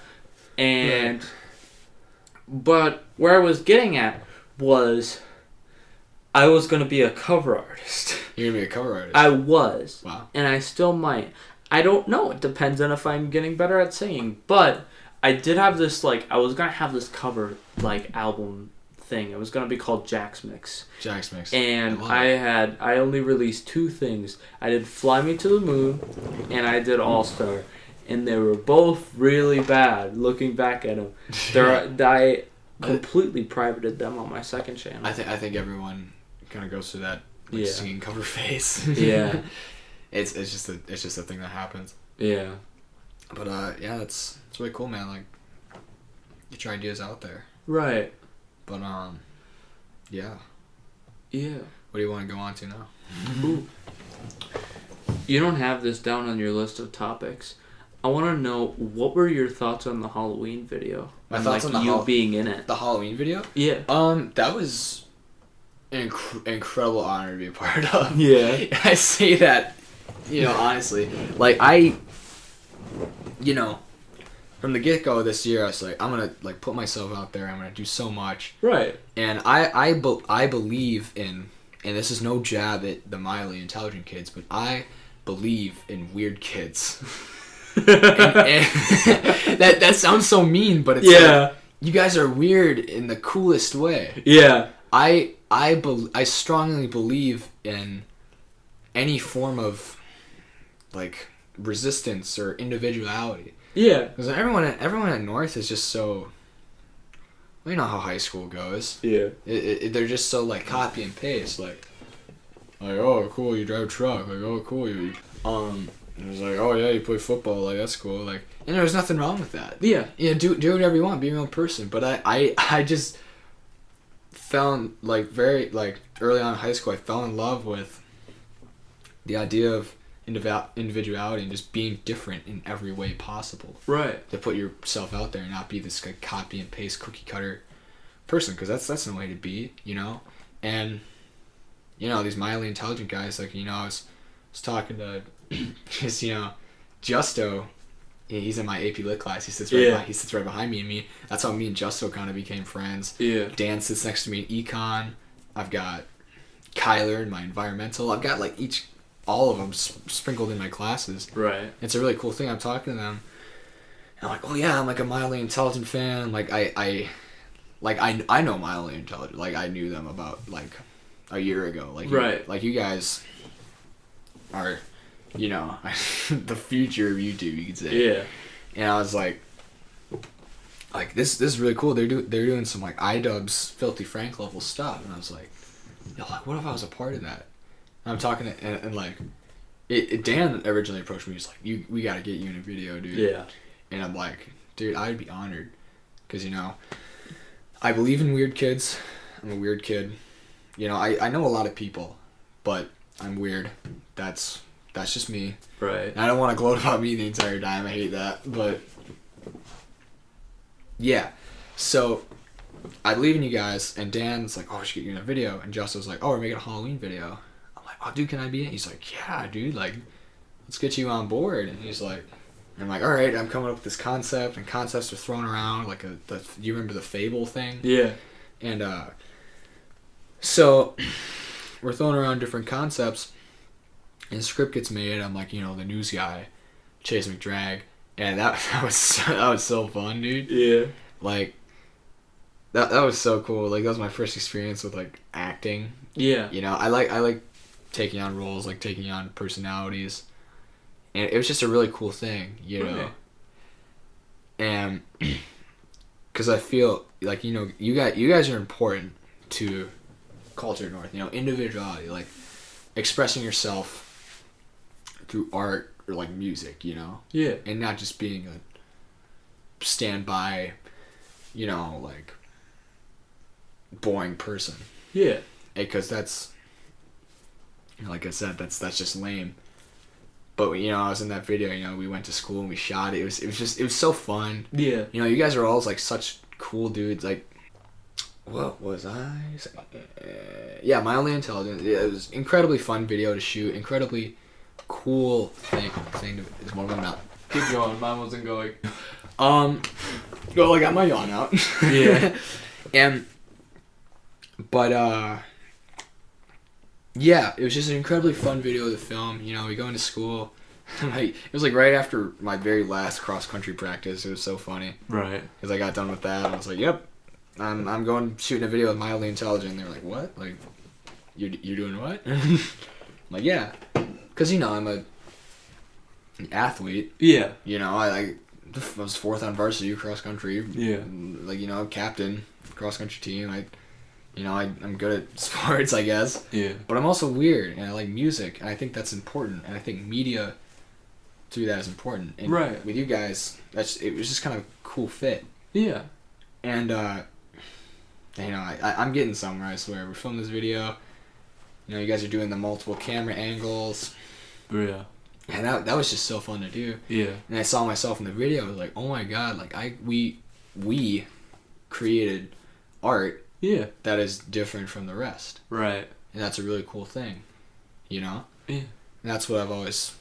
and but where I was getting at was. I was going to be a cover artist. You're going to be a cover artist? I was. Wow. And I still might. I don't know. It depends on if I'm getting better at singing. But I did have this, I was going to have this cover, album thing. It was gonna be called Jack's Mix. Jack's Mix. And I only released 2 things. I did Fly Me to the Moon, and I did All Star, and they were both really bad. Looking back at them, I completely privated them on my second channel. I think everyone kind of goes through that singing cover phase. Yeah. It's just a thing that happens. Yeah. But it's really cool, man. Like, get your ideas out there. Right. But yeah. Yeah. What do you want to go on to now? Ooh. You don't have this down on your list of topics. I want to know, what were your thoughts on the Halloween video? My thoughts on you being in it. The Halloween video? Yeah. That was an incredible honor to be a part of. Yeah. I say that, honestly. Like, from the get-go this year, I was like, I'm going to, like, put myself out there. I'm going to do so much. Right. And I believe in, and this is no jab at the mildly intelligent kids, but I believe in weird kids. and that sounds so mean, but it's like, you guys are weird in the coolest way. Yeah. I strongly believe in any form of, like, resistance or individuality. Yeah. Because everyone at North is just so... Well, you know how high school goes. Yeah. They're just so, like, copy and paste. Like, oh, cool, you drive a truck. Like, oh, cool, you... It was like, oh, yeah, you play football. Like, that's cool. Like, and there's nothing wrong with that. Yeah. Yeah, do whatever you want. Be your own person. But I just found, like, very, like, early on in high school, I fell in love with the idea of individuality and just being different in every way possible. Right. To put yourself out there and not be this, like, copy and paste cookie cutter person, because that's no way to be, And, these mildly intelligent guys, like, I was talking to just, Justo. He's in my AP Lit class. He sits right behind me, and that's how me and Justo kind of became friends. Yeah. Dan sits next to me in econ. I've got Kyler in my environmental. I've got, like, all of them sprinkled in my classes. Right. It's a really cool thing. I'm talking to them, and I'm like, oh yeah, I'm like a mildly intelligent fan. Like I know mildly intelligent. Like, I knew them about, like, a year ago. Like, like, you guys are, the future of YouTube, you could say. Yeah. And I was like this is really cool. They're doing some, like, iDubbbz Filthy Frank level stuff, and I was like, like, what if I was a part of that? And I'm talking to, and like, Dan originally approached me. He's like, we got to get you in a video, dude. Yeah. And I'm like, dude, I'd be honored, because I believe in weird kids. I'm a weird kid. I know a lot of people, but I'm weird. That's just me. Right. And I don't want to gloat about me the entire time. I hate that. But yeah. So I believe in you guys, and Dan's like, oh, we should get you in a video. And Justin's like, oh, we're making a Halloween video. I'm like, oh, dude, can I be in it? He's like, yeah, dude, like, let's get you on board. And he's like, I'm like, all right, I'm coming up with this concept, and concepts are thrown around, like, you remember the Fable thing? Yeah. And so we're throwing around different concepts, and the script gets made. I'm like, the news guy, Chase McDrag, and that was so fun, dude. Yeah. Like, that was so cool. Like, that was my first experience with, like, acting. Yeah. I like taking on roles, like taking on personalities, and it was just a really cool thing, Right. And because I feel like you guys are important to culture North. Individuality, like expressing yourself through art or, like, music, Yeah. And not just being a standby, like, boring person. Yeah. Because that's, like I said, that's just lame. But I was in that video. We went to school and we shot it. It was so fun. Yeah. You guys are all, like, such cool dudes. Like, what was I saying? Yeah, mildly intelligent. Yeah, it was incredibly fun video to shoot. Incredibly cool thing to. Is one of them out? Keep going. Mine wasn't going. Well, I got my yawn out. Yeah. But yeah, it was just an incredibly fun video to film. We go into school. It was, like, right after my very last cross country practice. It was so funny. Right. Because I got done with that, and I was like, yep, I'm going shooting a video with Mildly Intelligent. And they're like, what? Like, you're doing what? I'm like, yeah. Because, you know, I'm an athlete. Yeah. You know, I was fourth on varsity cross country. Yeah. Like, you know, captain cross country team. I'm good at sports, I guess. Yeah. But I'm also weird, and I like music, and I think that's important. And I think media through that is important. And right. with you guys, it was just kind of a cool fit. Yeah. And, you know, I'm getting somewhere, I swear. We're filming this video. You know, you guys are doing the multiple camera angles. Yeah. And that was just so fun to do. Yeah. And I saw myself in the video. I was like, oh my god! Like we created art. Yeah. That is different from the rest. Right. And that's a really cool thing. You know. Yeah. And that's what I've always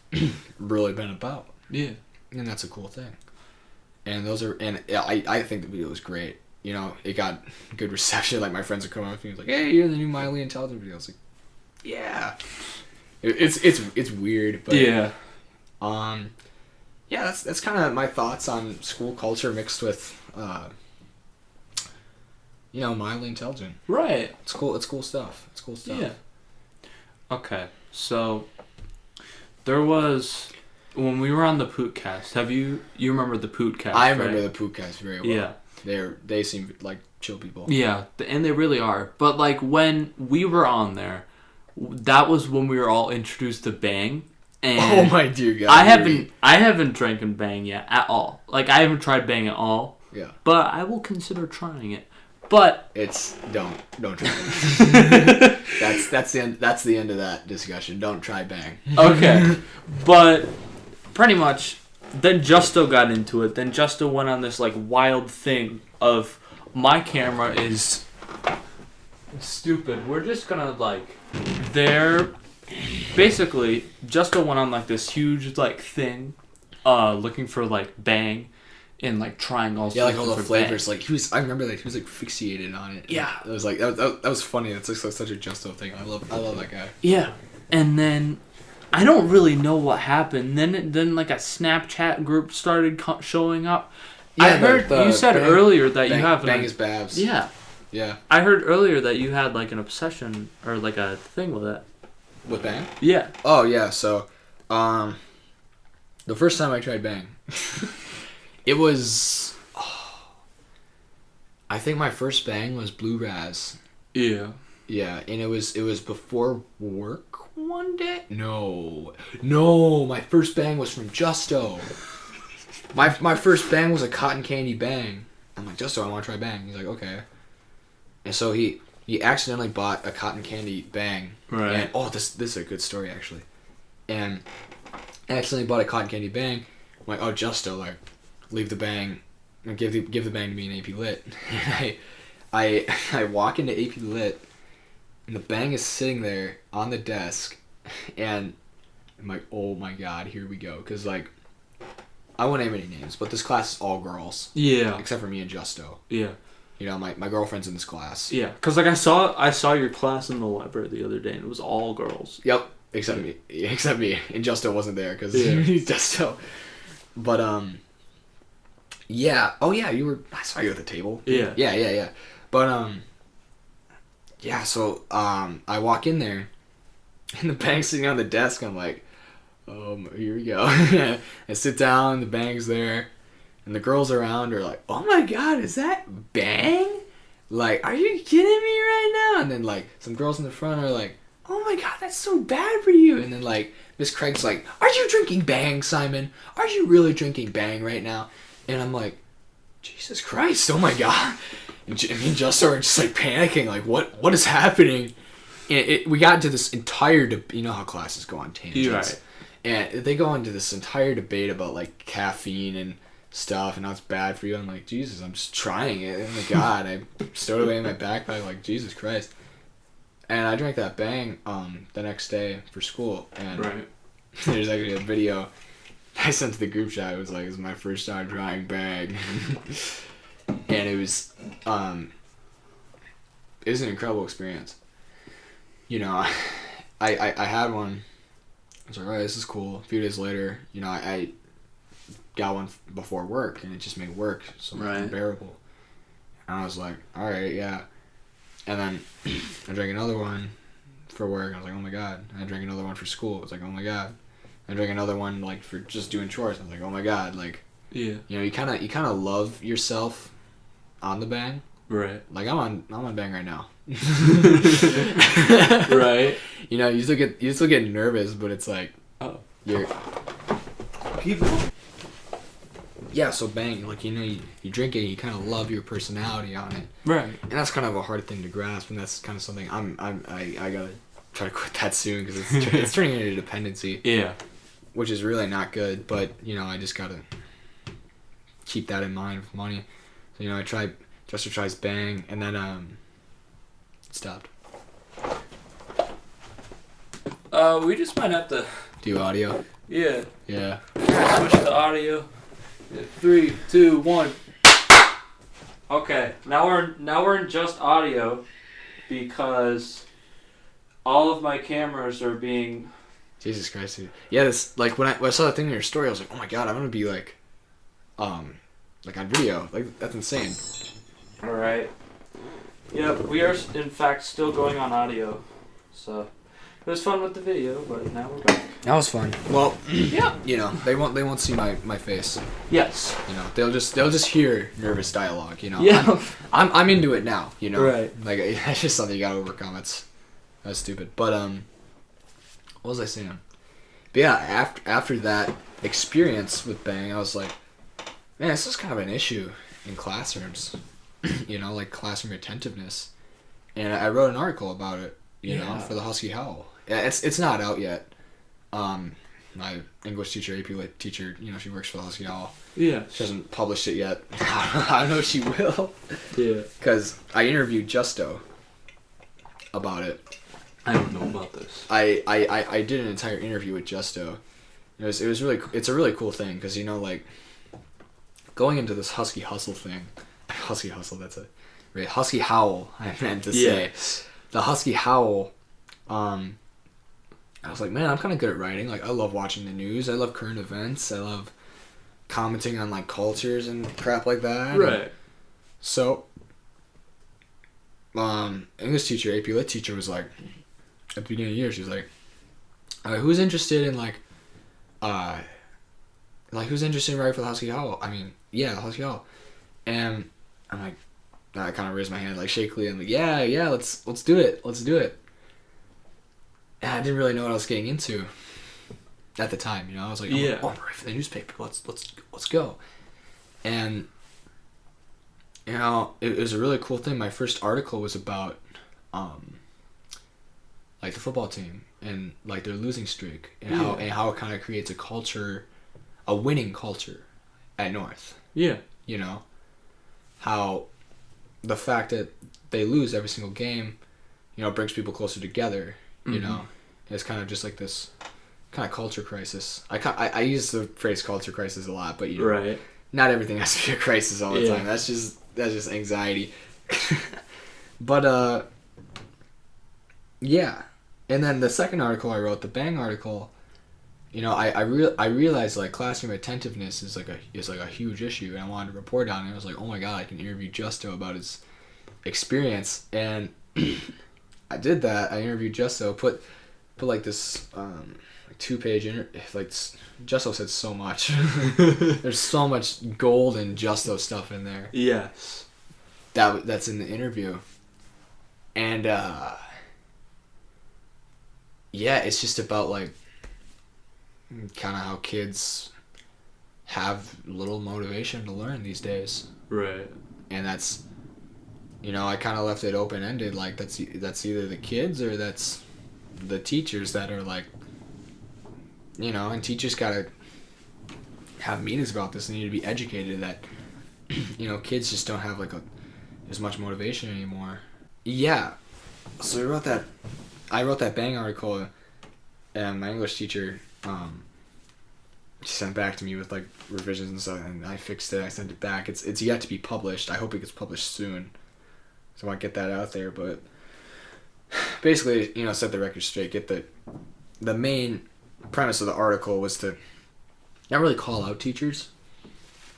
really been about. Yeah. And that's a cool thing. And I think the video was great. You know, it got good reception. Like my friends would come up to me and was like, "Hey, you're the new Mildly Intelligent video." I was like, "Yeah." It's weird, but yeah. Yeah, that's kind of my thoughts on school culture mixed with you know, Mildly Intelligent. Right. It's cool stuff. Yeah. Okay. So there was when we were on the Pootcast. You remember the Pootcast? I remember right? the Pootcast very well. Yeah. They seem like chill people. Yeah, and they really are. But like when we were on there, that was when we were all introduced to Bang. And oh my dear God! I haven't drank Bang yet at all. Like I haven't tried Bang at all. Yeah. But I will consider trying it. But don't try it. that's the end of that discussion. Don't try Bang. Okay. But pretty much then Justo got into it. Then Justo went on this like wild thing of my camera is stupid. We're just gonna like basically Justo went on like this huge like thing looking for like Bang and like trying all like all the flavors. Bang. Like I remember that he was like fixated on it. Yeah. It was like that was funny. It's like such a Justo thing. I love that guy. Yeah. And then I don't really know what happened. Then like a Snapchat group started showing up. Yeah, I heard you said Bang, earlier that Bang, you have Bang is Babs. Yeah. Yeah. I heard earlier that you had like an obsession or like a thing with it. With Bang? Yeah. Oh yeah. So, the first time I tried Bang, it was. I think my first Bang was Blue Raz. Yeah. Yeah, and it was before work one day. No, my first Bang was from Justo. My first Bang was a cotton candy Bang. I'm like, Justo, I want to try Bang. He's like, okay. And so he accidentally bought a cotton candy Bang. Right. And this is a good story actually. And accidentally bought a cotton candy Bang. I'm like, oh, Justo, like, leave the Bang and give the Bang to me in AP Lit. And I walk into AP Lit. And the Bang is sitting there on the desk, and I'm like, oh my god, here we go. Because, like, I won't name any names, but this class is all girls. Yeah. Except for me and Justo. Yeah. You know, my girlfriend's in this class. Yeah. Because, like, I saw your class in the library the other day, and it was all girls. Yep. Except me. And Justo wasn't there, because he's Justo. But, yeah. Oh, yeah, I saw you at the table. Yeah. Yeah. But, yeah, so I walk in there, and the Bang's sitting on the desk. I'm like, here we go. I sit down, the Bang's there, and the girls around are like, oh my god, is that Bang? Like, are you kidding me right now? And then, like, some girls in the front are like, oh my god, that's so bad for you. And then, like, Miss Craig's like, are you drinking Bang, Simon? Are you really drinking Bang right now? And I'm like, Jesus Christ, oh my god. And me and Justo are just like panicking, like what is happening? And we got into this entire you know how classes go on tangents, right? And they go into this entire debate about like caffeine and stuff, and how it's bad for you. I'm like, Jesus, I'm just trying it. Oh my god, I stowed away in my backpack, like Jesus Christ. And I drank that Bang the next day for school, and right. There's actually a video I sent to the group chat. It was like, "This is my first time trying Bang." And it was an incredible experience. You know, I had one. I was like, alright, this is cool. A few days later, you know, I got one before work, and it just made work so much unbearable. And I was like, all right, yeah. And then I drank another one for work. I was like, oh my God. And I drank another one for school. I was like, oh my God. I drank another one like for just doing chores. I was like, oh my God. Like, Yeah. you know, you kind of love yourself on the bang. Right. Like I'm on bang right now. Right. You know, you still get nervous, but it's like, Oh. you're. People. Yeah, so bang, like, you know, you drink it, you kind of love your personality on it, Right. and that's kind of a hard thing to grasp, and that's kind of something I gotta try to quit that soon because it's turning into dependency, Yeah. which is really not good. But you know, I just gotta keep that in mind with money. So you know, I tried Jester tries bang, and then it stopped. We just might have to. Do audio? Yeah. Yeah. Switch the audio. 3, 2, 1. Okay, now we're in just audio because all of my cameras are being. Jesus Christ, dude. Yeah, this like when I saw that thing in your story, I was like, oh my God, I'm gonna be like on video. Like that's insane. All right. Yep, we are in fact still going on audio. So it was fun with the video, but now we're back. That was fun. Well, Yeah. you know, they won't see my face. Yes. You know, they'll just hear nervous dialogue. You know. Yeah. I'm into it now. You know. Right. Like it's just something you gotta overcome. That's stupid. But what was I saying? But yeah, after that experience with bang, I was like, man, this is kind of an issue in classrooms. You know, like classroom attentiveness. And I wrote an article about it. You know, for the Husky Howl. Yeah, it's not out yet. My English teacher, AP Lit teacher, you know, she works for the Husky Howl. Yeah. She hasn't published it yet. I don't know if she will. Yeah. Because I interviewed Justo about it. I don't know about this. I did an entire interview with Justo. It's a really cool thing because, you know, like going into this Husky Hustle thing. Husky Hustle, that's it. Right, Husky Howl, I meant to say. Yes. The Husky Howl, I was like, man, I'm kind of good at writing. Like, I love watching the news. I love current events. I love commenting on, like, cultures and crap like that. Right. And so, English teacher, AP Lit teacher was like, at the beginning of the year, she was like, who's interested in, who's interested in writing for the Husky Howl? I mean, yeah, the Husky Howl. And I'm like, I kind of raised my hand, like, shakily. I'm like, yeah, let's do it. Let's do it. And I didn't really know what I was getting into at the time, you know? I was like, I'm ready for the newspaper. Let's go. And, you know, it was a really cool thing. My first article was about, like, the football team and, like, their losing streak and how it kind of creates a culture, a winning culture at North. Yeah. You know? How the fact that they lose every single game, you know, brings people closer together, you know? It's kind of just like this kind of culture crisis. I use the phrase culture crisis a lot, but, you know, Right. not everything has to be a crisis all the time. That's just anxiety. But, yeah. And then the second article I wrote, the Bang article, you know, I realized, like, classroom attentiveness is like a huge issue, and I wanted to report on it. I was like, oh my God, I can interview Justo about his experience, and I did that. I interviewed Justo, put like this 2-page Justo said so much. There's so much gold and Justo stuff in there. Yes. That's in the interview, and yeah, it's just about, like, kind of how kids have little motivation to learn these days. Right. And that's, you know, I kind of left it open-ended, like, that's either the kids or that's the teachers that are, like, you know, and teachers gotta have meetings about this. They need to be educated that, you know, kids just don't have, like, as much motivation anymore. Yeah. So I wrote that Bang article, and my English teacher, she sent back to me with, like, revisions and stuff, and I fixed it. I sent it back. It's yet to be published. I hope it gets published soon, so I want to get that out there. But basically, you know, set the record straight. Get the main premise of the article was to not really call out teachers,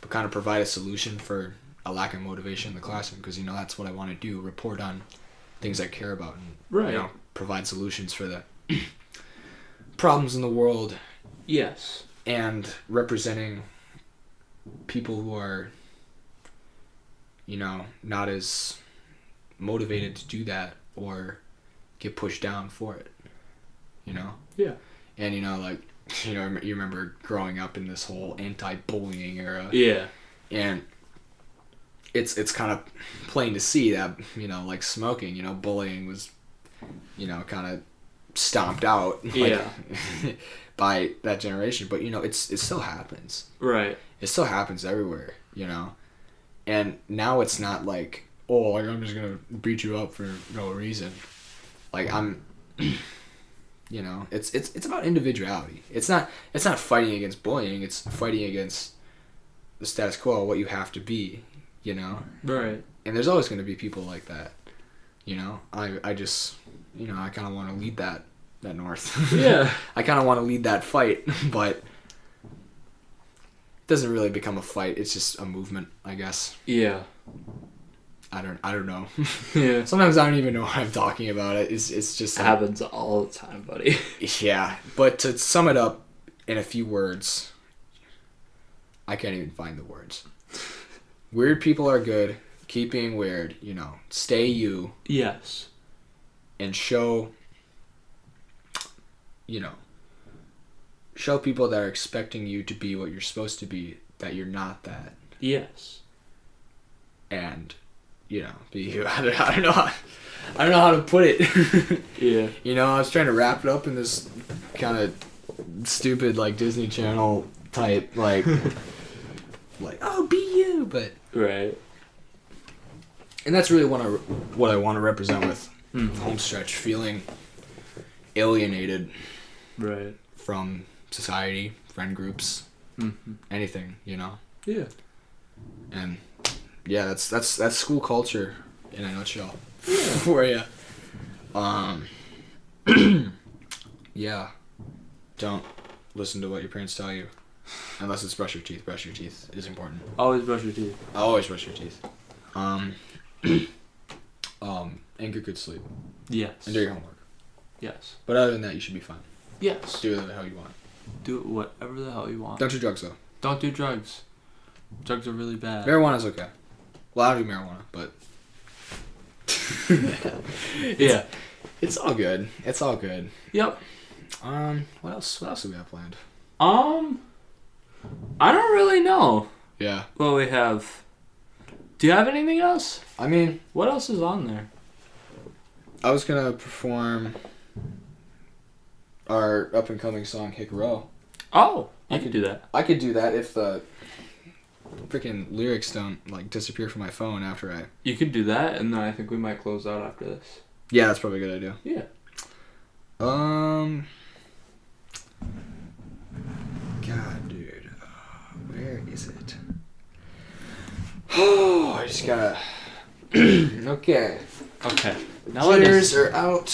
but kind of provide a solution for a lack of motivation in the classroom, because, you know, that's what I want to do, report on things I care about, and Right. you know, provide solutions for the problems in the world, Yes. and representing people who are, you know, not as motivated to do that or get pushed down for it, you know? Yeah. And, you know, like, you know, you remember growing up in this whole anti-bullying era. Yeah. And it's kind of plain to see that, you know, like smoking, you know, bullying was, you know, kind of stomped out, like, Yeah. by that generation. But, you know, it still happens. Right. It still happens everywhere, you know? And now it's not like, oh, like, I'm just going to beat you up for no reason. Like, I'm, you know, it's about individuality. It's not fighting against bullying. It's fighting against the status quo, what you have to be, you know? Right. And there's always going to be people like that, you know? I just, you know, I kind of want to lead that north. Yeah. I kind of want to lead that fight, but it doesn't really become a fight. It's just a movement, I guess. Yeah. I don't know. Yeah. Sometimes I don't even know what I'm talking about. It's just like, Happens all the time, buddy. yeah. But to sum it up in a few words, I can't even find the words. Weird people are good. Keep being weird. You know, stay you, Yes. and show. You know, show people that are expecting you to be what you're supposed to be that you're not that, Yes. and, you know, be you. I don't know how to put it. Yeah. You know, I was trying to wrap it up in this kind of stupid, like, Disney Channel type, like, like, oh, be you, but, Right. and that's really what I want to represent with Mm. Homestretch, feeling alienated Right. from society, friend groups, Mm-hmm. anything, you know. Yeah. And yeah, that's school culture in a nutshell for you. Yeah, don't listen to what your parents tell you, unless it's brush your teeth. Brush your teeth is important. Always brush your teeth. Always brush your teeth. And get good sleep Yes. and do your homework. Yes. But other than that, you should be fine. Yes. Do whatever the hell you want. Do whatever the hell you want. Don't do drugs though. Don't do drugs. Drugs are really bad. Marijuana's okay. Well, I don't do marijuana, but Yeah. it's all good. It's all good. Yep. What else do we have planned? I don't really know Yeah. what we have. Do you have anything else? I mean, What else is on there? I was gonna perform our up and coming song "Hick Row." Oh, I you can do that. I could do that if the freaking lyrics don't like disappear from my phone after I. You could do that, and then I think we might close out after this. Yeah, that's probably a good idea. Yeah. God, dude, where is it? Oh, I just gotta. Okay. Okay. Now that Cheers it's are out.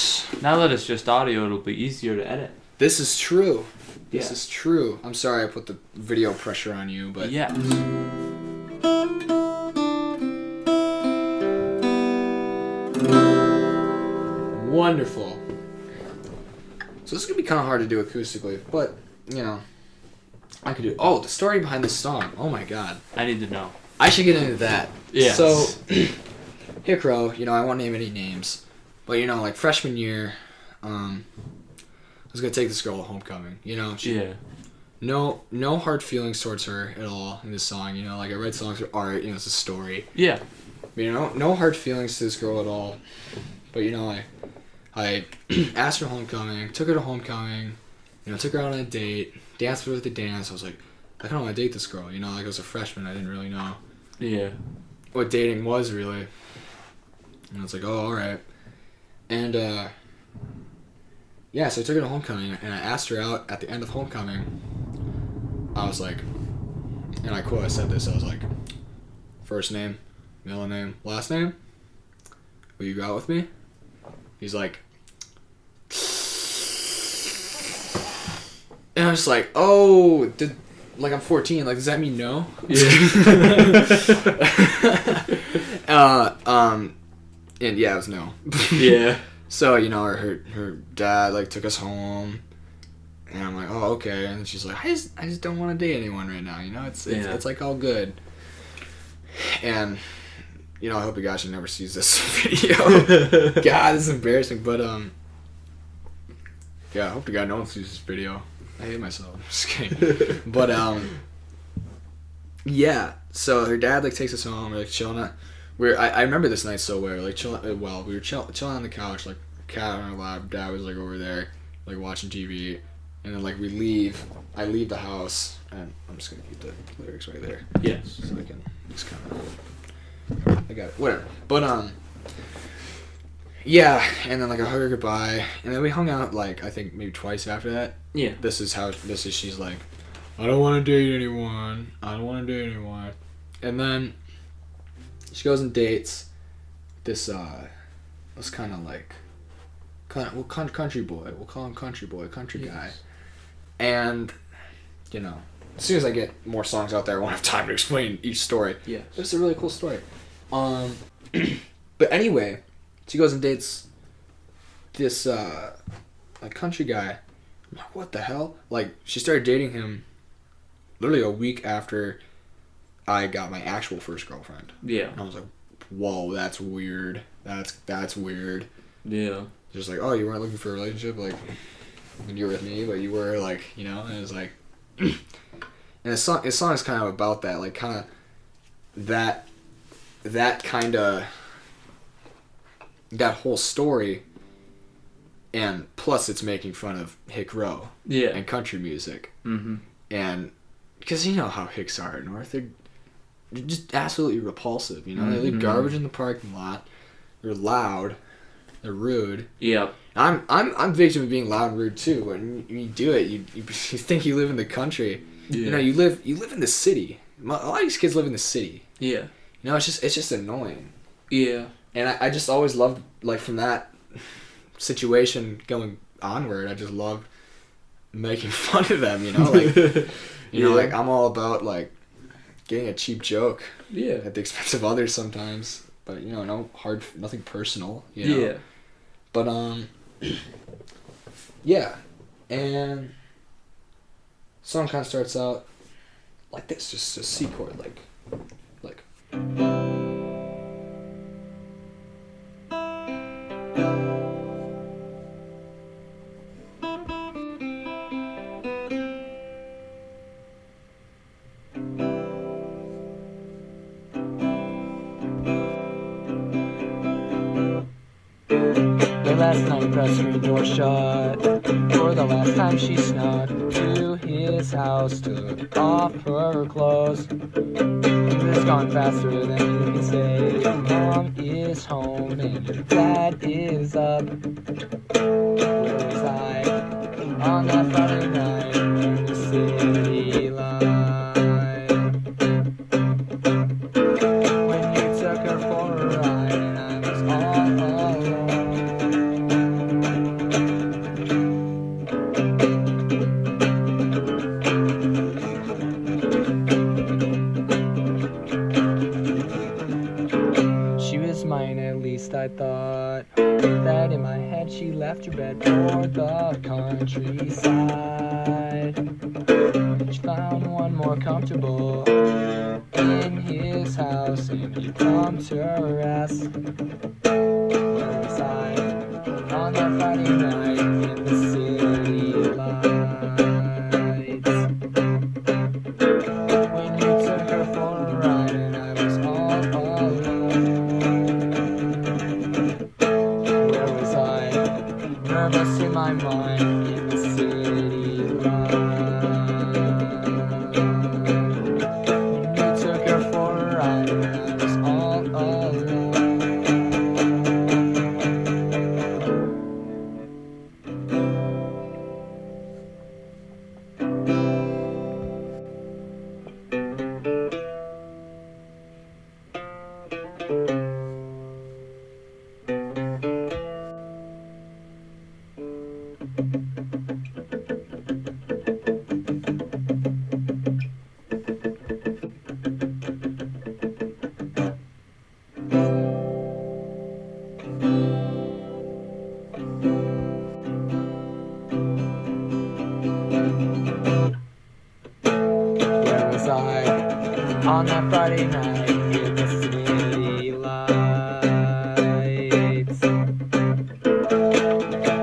just audio, it'll be easier to edit. This is true. This Yeah. is true. I'm sorry I put the video pressure on you, but Yes. wonderful. So this is gonna be kind of hard to do acoustically, but you know, I could do. Oh, the story behind this song. Oh my god, I need to know. I should get into that. Yes. So, Hick Row, you know, I won't name any names, but you know, like freshman year, I was gonna take this girl to homecoming. You know, she, Yeah. no hard feelings towards her at all in this song. You know, like I write songs for art. You know, it's a story. Yeah. You know, no hard feelings to this girl at all. But you know, I asked her homecoming, took her to homecoming, you know, took her out on a date, danced with her at the dance. I was like, I kind of want to date this girl. You know, like I was a freshman, I didn't really know Yeah. what dating was really. And I was like, oh, all right. And yeah, so I took her to homecoming, and I asked her out at the end of homecoming. I was like, and I quote, I said this, I was like, first name, middle name, last name, will you go out with me? He's like, and I was like, oh, like I'm 14. Like, does that mean no? Yeah. And yeah, it was no. Yeah. So, you know, her dad, like, took us home. And I'm like, oh, okay. And she's like, I just don't want to date anyone right now, you know? It's like, all good. And, you know, I hope to God she never sees this video. God, this is embarrassing. But, yeah, I hope to God no one sees this video. I hate myself. Just kidding. But, yeah. So her dad, like, takes us home. We're, like, chilling at... I remember this night so well. Like, we were chilling on the couch, like, cat on our lap. Dad was, like, over there, like, watching TV. And then, like, we leave. I leave the house. And I'm just going to keep the lyrics right there. Yes. So I can just kind of... I got it. Whatever. But, yeah. And then, like, I hugged her goodbye. And then we hung out, like, I think maybe twice after that. Yeah. She's like, I don't want to date anyone. And then she goes and dates this kind of like, country boy. We'll call him country boy, country guy. And, you know, as soon as I get more songs out there, I won't have time to explain each story. Yeah. It's a really cool story. But anyway, she goes and dates this, like, country guy. I'm like, what the hell? Like, she started dating him literally a week after I got my actual first girlfriend. Yeah. And I was like, whoa, that's weird. That's weird. Yeah. Just like, oh, you weren't looking for a relationship, like, when you were with me, but you were, like, you know, and it was like... and his song is kind of about that, like, kind of that kind of... that whole story, and plus it's making fun of Hick Row. Yeah. And country music. Mm-hmm. And because you know how Hicks are at North, they're just absolutely repulsive. You know, they leave Mm-hmm. garbage in the parking lot. They're loud. They're rude. Yep. I'm victim of being loud and rude too. When you do it, you think you live in the country. Yeah. You know, you live in the city. A lot of these kids live in the city. Yeah. You know, it's just annoying. Yeah. And I just always loved, like, from that situation going onward, I just loved making fun of them, you know? Like, you know, like, I'm all about, like, getting a cheap joke. Yeah. At the expense of others sometimes. But, you know, nothing personal, you know? Yeah. But, yeah. And song kind of starts out like this, just a C chord, like. The last night pressed her door shut. For the last time she snuck to his house, took off her clothes. It's gone faster than you can say. Your mom is home and your dad is up. Where was I on that Friday night in the city line? When you took her for a ride and I was all alone. She was mine, at least I thought. That in my head she left your bed for the countryside. She found one more comfortable in his house, and you come to rest. Where was I on that Friday night in the city lights? When you took her for a ride and I was all alone. Where was I? Nervous in my mind in the city lights. When you took her for a ride and I was all alone. on that Friday night with the city lights.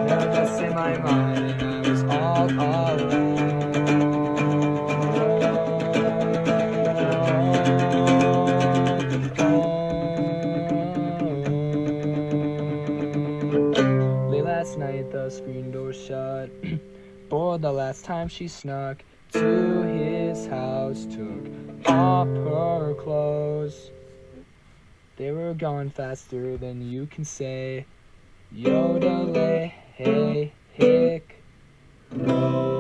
Nervous in my mind and I was all alone. Late last night the screen door shut. For the last time she snuck to his house, took off her clothes. They were going faster than you can say. Yodelay, hey, hick, no.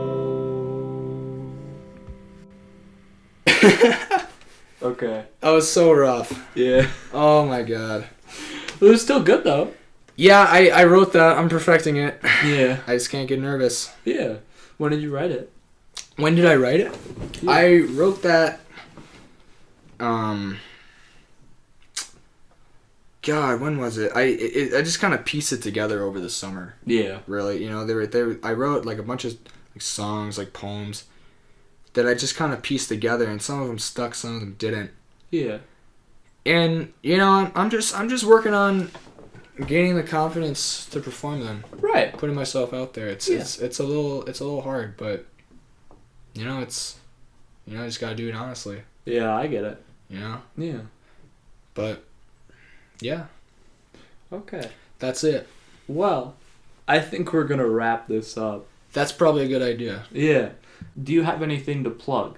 Okay. That was so rough. Yeah. Oh my god. It was still good though. Yeah, I wrote that. I'm perfecting it. Yeah. I just can't get nervous. Yeah. When did you write it? When did I write it? Yeah. I wrote that. God, when was it? I just kind of pieced it together over the summer. Yeah. Really, you know, they were. I wrote like a bunch of like songs, like poems, that I just kind of pieced together, and some of them stuck, some of them didn't. Yeah. And you know, I'm just working on gaining the confidence to perform them. Right. Putting myself out there. It's a little hard, but you know, I just gotta do it honestly. Yeah, I get it. You know? Yeah. But yeah. Okay. That's it. Well, I think we're gonna wrap this up. That's probably a good idea. Yeah. Do you have anything to plug?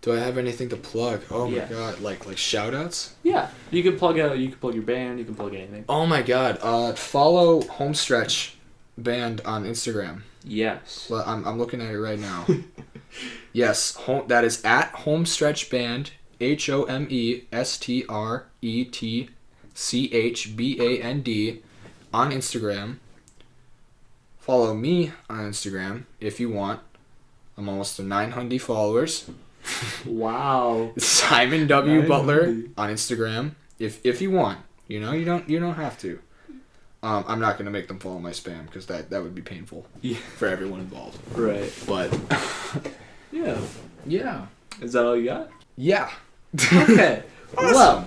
Do I have anything to plug? Oh my Yes. god, like shout outs? Yeah. You can plug out. You can plug your band. You can plug anything. Oh my god. Follow Homestretch Band on Instagram. Yes. Well, I'm looking at it right now. Yes, that is at Homestretch Band. HOMESTRETCHBAND on Instagram. Follow me on Instagram if you want. I'm almost to 900 followers. Wow. Simon W. Butler 900. on Instagram if you want. You know, you don't have to. I'm not gonna make them follow my spam because that would be painful for everyone involved. Right. But Yeah. yeah. Is that all you got? Yeah. Okay. Awesome. Well,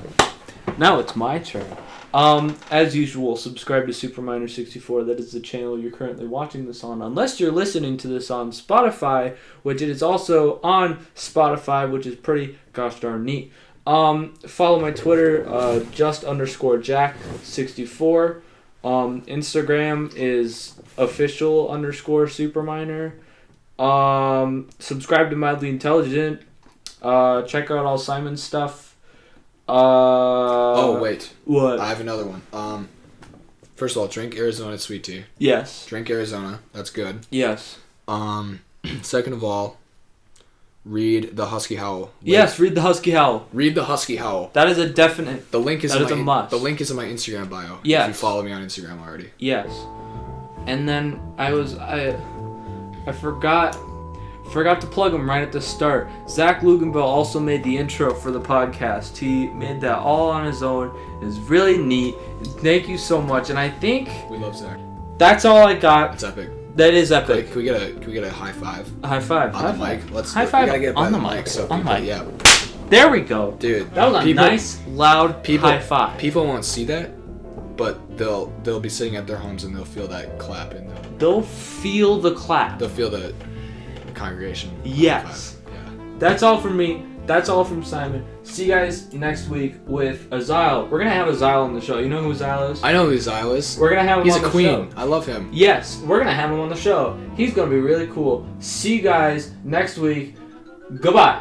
now it's my turn. As usual, subscribe to Superminer64. That is the channel you're currently watching this on. Unless you're listening to this on Spotify, which it is also on Spotify, which is pretty gosh darn neat. Follow my Twitter, just_Jack64. Instagram is official_Superminer. Subscribe to Mildly Intelligent. Check out all Simon's stuff. Oh wait. What? I have another one. First of all, drink Arizona sweet tea. Yes. Drink Arizona. That's good. Yes. Second of all, read the Husky Howl. Yes, read the Husky Howl. Read the Husky Howl. That is a definite. The link is That is a must. The link is in my Instagram bio. Yes. If you follow me on Instagram already. Yes. And then I forgot to plug him right at the start. Zach Luganville also made the intro for the podcast. He made that all on his own. It's really neat. Thank you so much. And I think We love Zach. that's all I got. That's epic. That is Like, epic. can we get a high five High five. on High the five. mic? Let's High we five gotta get it by on the the mic. mic. So On people, mic. yeah, There we go. dude. That was a nice, loud high five. People won't see that, but they'll be sitting at their homes and they'll feel that clap and They'll feel the clap. they'll feel the congregation. Yes. Clap. Yeah. That's all from me. That's all from Simon. See you guys next week with Azile. We're going to have Azile on the show. You know who Azile is? I know who Zyle is. We're going to have him He's on a the queen. show. I love him. Yes, we're going to have him on the show. He's going to be really cool. See you guys next week. Goodbye.